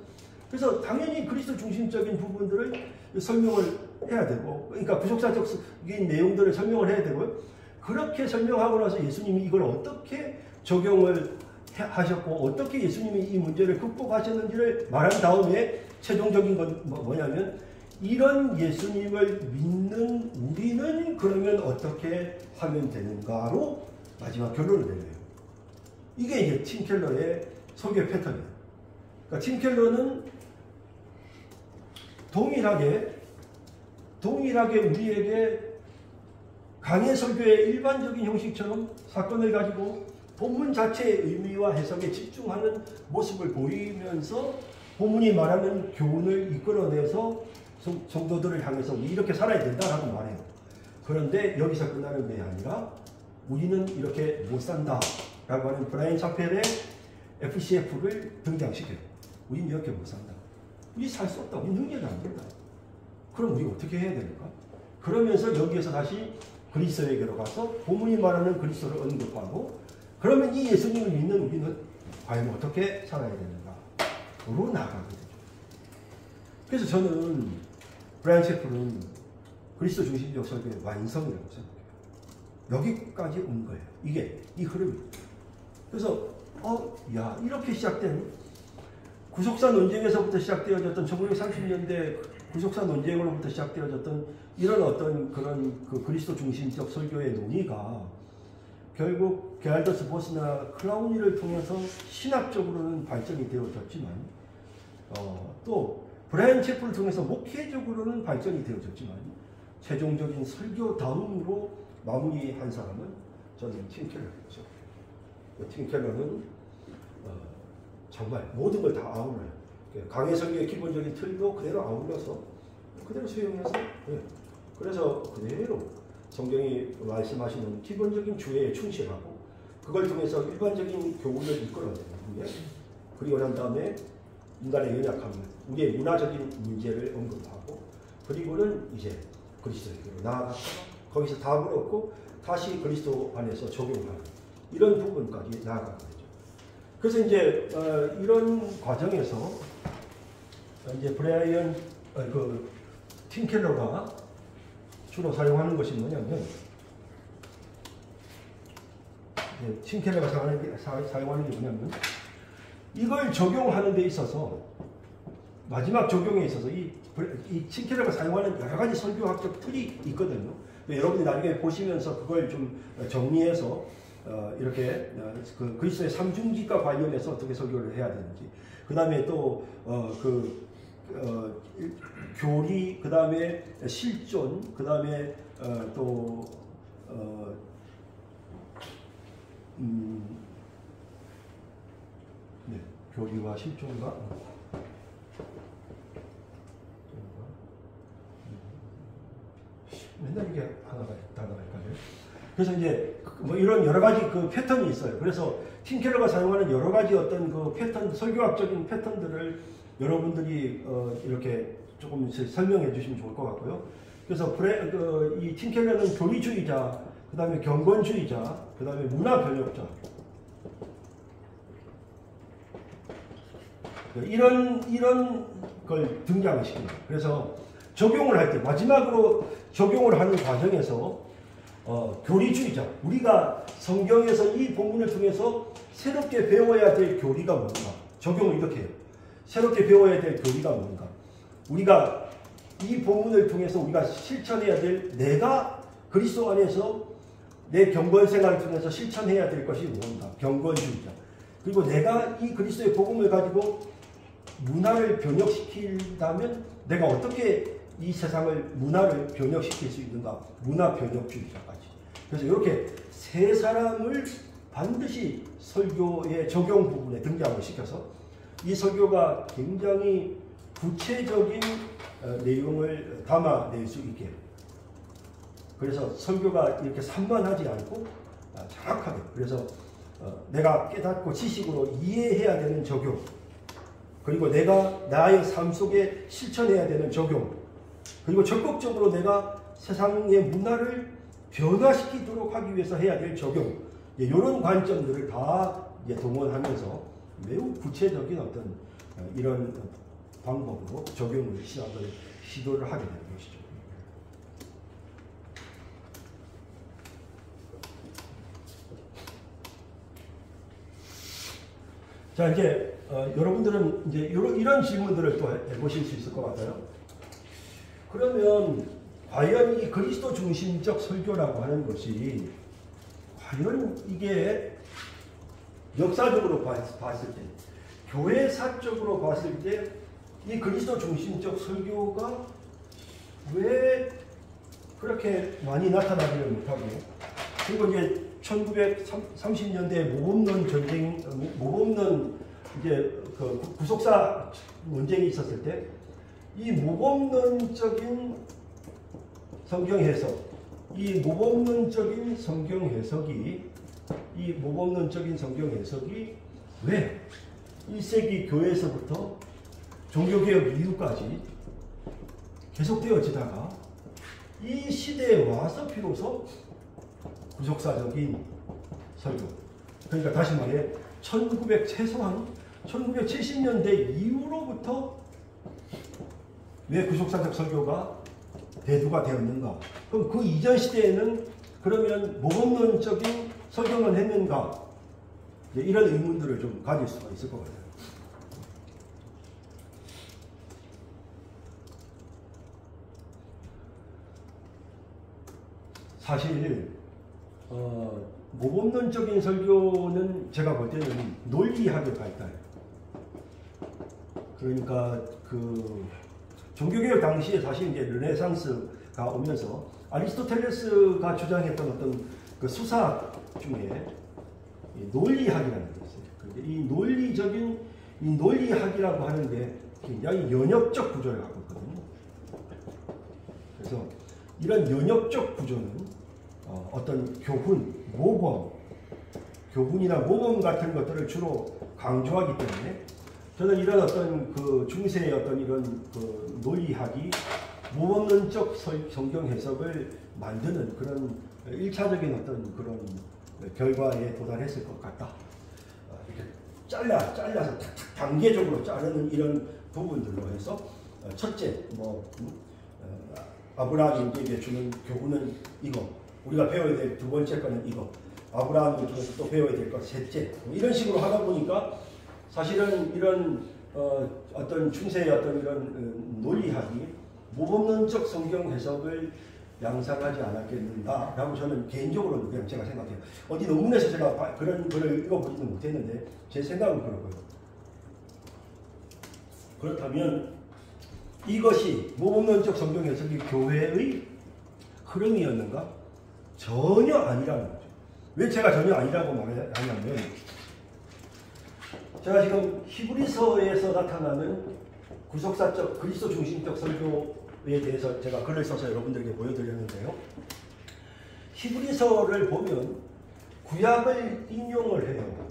그래서 당연히 그리스도 중심적인 부분들을 설명을 해야 되고, 그러니까 구속사적인 내용들을 설명을 해야 되고요. 그렇게 설명하고 나서 예수님이 이걸 어떻게 적용을 하셨고, 어떻게 예수님이 이 문제를 극복하셨는지를 말한 다음에 최종적인 건 뭐냐면, 이런 예수님을 믿는 우리는 그러면 어떻게 하면 되는가로 마지막 결론을 내려요. 이게 이제 팀 켈러의 설교 패턴이에요. 그러니까 팀 켈러는 동일하게 우리에게 강해 설교의 일반적인 형식처럼 사건을 가지고 본문 자체의 의미와 해석에 집중하는 모습을 보이면서 본문이 말하는 교훈을 이끌어내서 성도들을 향해서 우리 이렇게 살아야 된다라고 말해요. 그런데 여기서 끝나는 게 아니라 우리는 이렇게 못 산다라고 하는 브라이언 차펠의 FCF를 등장시켜요. 우리는 이렇게 못 산다. 우리 살 수 없다. 우리 능력이 안 된다. 그럼 우리 어떻게 해야 됩니까? 그러면서 여기에서 다시 그리스도에게로 가서 본문이 말하는 그리스도를 언급하고 그러면 이 예수님을 믿는 우리는 과연 어떻게 살아야 되는가로 나아가게 되죠. 그래서 저는 브라이언 채플은 그리스도 중심적 설교의 완성이라고 생각해요. 여기까지 온 거예요. 이게 이 흐름입니다. 그래서 이렇게 시작된 구속사 논쟁에서부터 시작되어졌던 1930년대 구속사 논쟁으로부터 시작되어졌던 이런 어떤 그런 그 그리스도 중심적 설교의 논의가 결국 게알더스 보스나 클라우니를 통해서 신학적으로는 발전이 되어졌지만 또 브라이언 채플을 통해서 목회적으로는 발전이 되어졌지만 최종적인 설교다움으로 마무리한 사람은 저는 팀 켈러였죠. 팀 켈러는 정말 모든 걸 다 아울러요. 강해 설교의 기본적인 틀도 그대로 아울러서 그대로 수용해서 그래서 그대로 성경이 말씀하시는 기본적인 주의에 충실하고 그걸 통해서 일반적인 교훈을 이끌어내는 후에 그리고 난 다음에 인간의 연약함을 우리의 문화적인 문제를 언급하고 그리고는 이제 그리스도에게로 나아가서 거기서 답을 얻고 다시 그리스도 안에서 적용하는 이런 부분까지 나아가게 되죠. 그래서 이제 이런 과정에서 이제 브라이언 팀 켈러가 주로 사용하는 것이 뭐냐면 팀 켈러가 사용하는 게 뭐냐면 이걸 적용하는 데 있어서 마지막 적용에 있어서 이 팀 켈러가 사용하는 여러 가지 설교학적 틀이 있거든요. 여러분이 나중에 보시면서 그걸 좀 정리해서 이렇게 그리스도의 삼중기과 관련해서 어떻게 설교를 해야 되는지 그 다음에 또 교리 그 다음에 실존 그 다음에 교리와 실존과 맨날 이게 단어가 헷갈려요. 그래서 이제 뭐 이런 여러 가지 그 패턴이 있어요. 그래서 팀 켈러가 사용하는 여러 가지 어떤 그 패턴, 설교학적인 패턴들을 여러분들이 이렇게 조금 설명해 주시면 좋을 것 같고요. 그래서 이 팀 켈러는 교리주의자, 그 다음에 경건주의자, 그 다음에 문화변혁자, 이런 걸 등장을 시킵니다. 그래서 적용을 할 때, 마지막으로 적용을 하는 과정에서 교리주의자, 우리가 성경에서 이 본문을 통해서 새롭게 배워야 될 교리가 뭔가, 적용을 이렇게 해요. 새롭게 배워야 될 교리가 뭔가, 우리가 이 본문을 통해서 우리가 실천해야 될, 내가 그리스도 안에서 내 경건 생활을 통해서 실천해야 될 것이 뭔가, 경건주의자. 그리고 내가 이 그리스도의 복음을 가지고 문화를 변혁시킨다면 내가 어떻게 이 세상을, 문화를 변혁시킬 수 있는가, 문화변혁주의자까지. 그래서 이렇게 세 사람을 반드시 설교의 적용 부분에 등장을 시켜서 이 설교가 굉장히 구체적인 내용을 담아낼 수 있게, 그래서 설교가 이렇게 산만하지 않고 정확하게, 그래서 내가 깨닫고 지식으로 이해해야 되는 적용, 그리고 내가 나의 삶 속에 실천해야 되는 적용, 그리고 적극적으로 내가 세상의 문화를 변화시키도록 하기 위해서 해야 될 적용, 이런 관점들을 다 동원하면서 매우 구체적인 어떤 이런 방법으로 적용을 시도를 하게 되는 것이죠. 자, 이제 여러분들은 이제 이런 질문들을 또 해보실 수 있을 것 같아요. 그러면 과연 이 그리스도 중심적 설교라고 하는 것이 과연 이게 역사적으로 봤을 때, 교회사적으로 봤을 때 이 그리스도 중심적 설교가 왜 그렇게 많이 나타나지를 못하고, 그리고 이제 1930년대 모범론 전쟁, 모범론 이제 그 구속사 논쟁이 있었을 때 이 모범론적인 성경 해석, 이 모범론적인 성경 해석이 왜 1세기 교회에서부터 종교개혁 이후까지 계속되어지다가 이 시대에 와서 비로소 구속사적인 설교, 그러니까 다시 말해 최소한 1970년대 이후로부터 왜 구속사적 설교가 대두가 되었는가? 그럼 그 이전 시대에는 그러면 모범론적인 설교만 했는가? 이런 의문들을 좀 가질 수가 있을 것 같아요. 사실 모범론적인 설교는 제가 볼 때는 논리학의 발달, 그러니까 그 종교개혁 당시에 사실 이제 르네상스가 오면서 아리스토텔레스가 주장했던 어떤 그 수사학 중에 논리학이라는 게 있어요. 이 논리학이라고 하는 게 굉장히 연역적 구조를 갖고 있거든요. 그래서 이런 연역적 구조는 어떤 교훈이나 모범 같은 것들을 주로 강조하기 때문에 저는 이런 어떤 그 중세의 어떤 이런 그 논리학이 모범론적 성경 해석을 만드는 그런 1차적인 어떤 그런 결과에 도달했을 것 같다. 이렇게 잘라서 탁탁 단계적으로 자르는 이런 부분들로 해서 첫째, 아브라함에게 주는 교훈은 이거, 우리가 배워야 될 두 번째 거는 이거, 아브라함을 통해서 또 배워야 될 것 셋째, 이런 식으로 하다 보니까 사실은 이런 어떤 중세의 어떤 이런 논리학이 모범론적 성경 해석을 양상하지 않았겠는가라고 저는 개인적으로 그냥 제가 생각해요. 어디 논문에서 제가 그런 글을 읽어보지는 못했는데 제 생각은 그렇고요. 그렇다면 이것이 모범론적 성경 해석이 교회의 흐름이었는가? 전혀 아니라는 거죠. 왜 제가 전혀 아니라고 말하냐면, 제가 지금 히브리서에서 나타나는 구속사적 그리스도 중심적 설교에 대해서 제가 글을 써서 여러분들에게 보여드렸는데요. 히브리서를 보면 구약을 인용을 해요.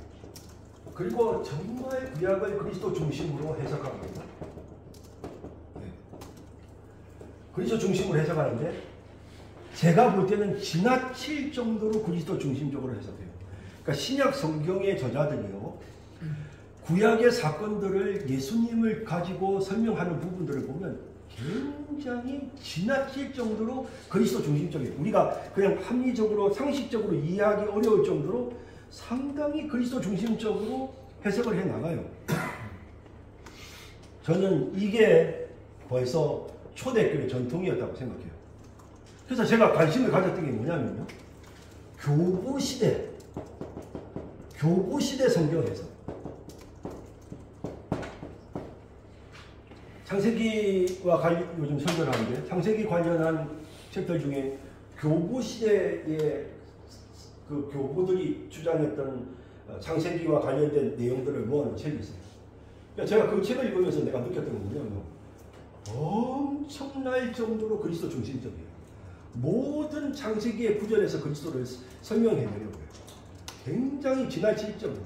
그리고 정말 구약을 그리스도 중심으로 해석합니다. 네. 그리스도 중심으로 해석하는데 제가 볼 때는 지나칠 정도로 그리스도 중심적으로 해석해요. 그러니까 신약 성경의 저자들이요, 구약의 사건들을 예수님을 가지고 설명하는 부분들을 보면 굉장히 지나칠 정도로 그리스도 중심적이에요. 우리가 그냥 합리적으로 상식적으로 이해하기 어려울 정도로 상당히 그리스도 중심적으로 해석을 해 나가요. 저는 이게 벌써 초대교회 전통이었다고 생각해요. 그래서 제가 관심을 가졌던 게 뭐냐면요, 교부시대 성경 해석. 창세기와 요즘 설교를 하는데 창세기 관련한 책들 중에 교부시대의 그 교부들이 주장했던 창세기와 관련된 내용들을 모아놓은 책이 있어요. 그러니까 제가 그 책을 읽으면서 내가 느꼈던 건 뭐냐면 엄청날 정도로 그리스도 중심적이에요. 모든 창세기의 구절에서 그리스도를 설명해내려고 해요. 굉장히 지나칠 정도.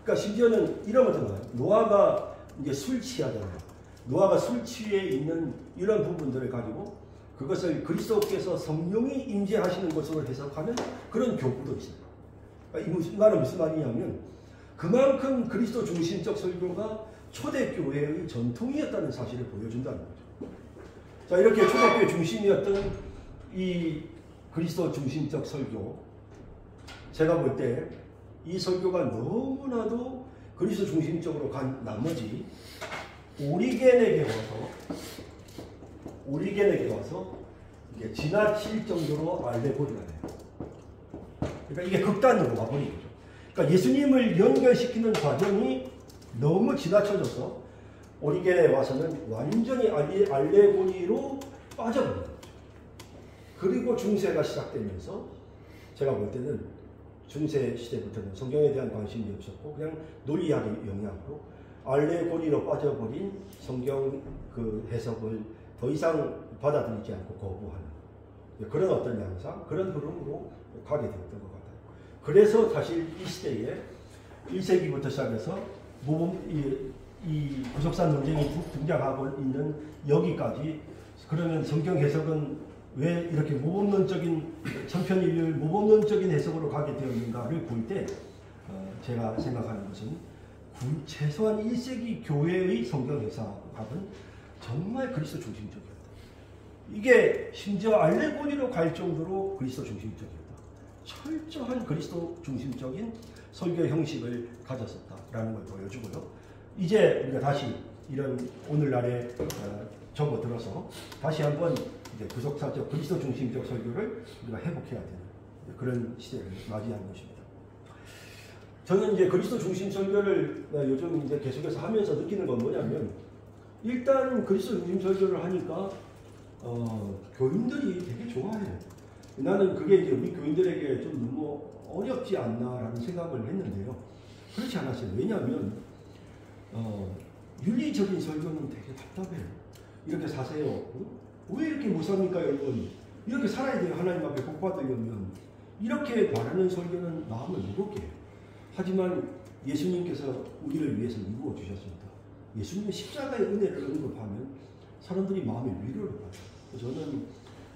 그러니까 심지어는 이런 것도 나와요. 노아가 이제 술 취하잖아요. 노아가 술 취해 있는 이런 부분들을 가지고 그것을 그리스도께서 성령이 임재하시는 것으로 해석하는 그런 교부도 있어요. 그러니까 이 말은 무슨 말이냐면 그만큼 그리스도 중심적 설교가 초대교회의 전통이었다는 사실을 보여준다는 거죠. 자, 이렇게 초대교회 중심이었던 이 그리스도 중심적 설교, 제가 볼 때 이 설교가 너무나도 그리스도 중심적으로 간 나머지 오리겐에게 와서 이게 지나칠 정도로 알레고리가 돼요. 그러니까 이게 극단으로 와버린 거죠. 그러니까 예수님을 연결시키는 과정이 너무 지나쳐져서 오리겐에 와서는 완전히 알레고리로 빠져버린 거죠. 그리고 중세가 시작되면서 제가 볼 때는 중세 시대부터는 성경에 대한 관심이 없었고 그냥 논리학의 영향으로 알레고리로 빠져버린 성경 그 해석을 더 이상 받아들이지 않고 거부하는 그런 어떤 양상, 그런 흐름으로 가게 되었던 것 같아요. 그래서 사실 이 시대에 1세기부터 시작해서 이 구속사 논쟁이 등장하고 있는 여기까지, 그러면 성경 해석은 왜 이렇게 모범론적인 천편일률 모범론적인 해석으로 가게 되었는가를 볼 때 제가 생각하는 것은 최소한 1세기 교회의 성경 해석학은 정말 그리스도 중심적이었다. 이게 심지어 알레고리로 갈 정도로 그리스도 중심적이었다. 철저한 그리스도 중심적인 설교 형식을 가졌었다라는 걸 보여주고요. 이제 우리가 다시 이런 오늘날에 접어들어서 다시 한번 이제 구속사적 그리스도 중심적 설교를 우리가 회복해야 되는 그런 시대를 맞이하는 것입니다. 저는 이제 그리스도 중심 설교를 요즘 이제 계속해서 하면서 느끼는 건 뭐냐면, 일단 그리스도 중심 설교를 하니까 교인들이 되게 좋아해요. 나는 그게 이제 우리 교인들에게 좀 너무 어렵지 않나라는 생각을 했는데요. 그렇지 않았어요. 왜냐하면 윤리적인 설교는 되게 답답해요. 이렇게 사세요. 왜 이렇게 못 삽니까, 여러분? 이렇게 살아야 돼요. 하나님 앞에 복받으려면. 이렇게 말하는 설교는 마음을 무겁게 해요. 하지만 예수님께서 우리를 위해서 이루어 주셨습니다. 예수님의 십자가의 은혜를 언급하면 사람들이 마음의 위로를 받아요. 저는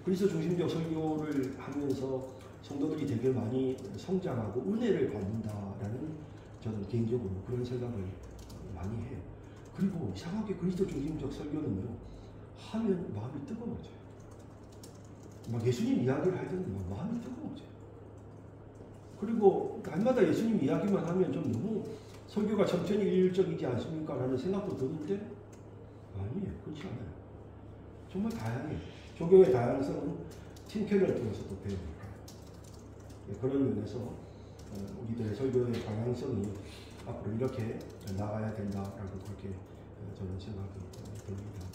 그리스도 중심적 설교를 하면서 성도들이 되게 많이 성장하고 은혜를 받는다라는, 저는 개인적으로 그런 생각을 많이 해요. 그리고 이상하게 그리스도 중심적 설교는요, 하면 마음이 뜨거워져요. 막 예수님 이야기를 할 때는 막 마음이 뜨거워져요. 그리고 날마다 예수님 이야기만 하면 좀 너무 설교가 천편일률적이지 않습니까? 라는 생각도 드는데 아니에요. 그렇지 않아요. 정말 다양해요. 종교의 다양성은 팀 켈러를 통해서도 배우니까. 그런 면에서 우리들의 설교의 방향성이 앞으로 이렇게 나가야 된다라고 그렇게 저는 생각이 듭니다.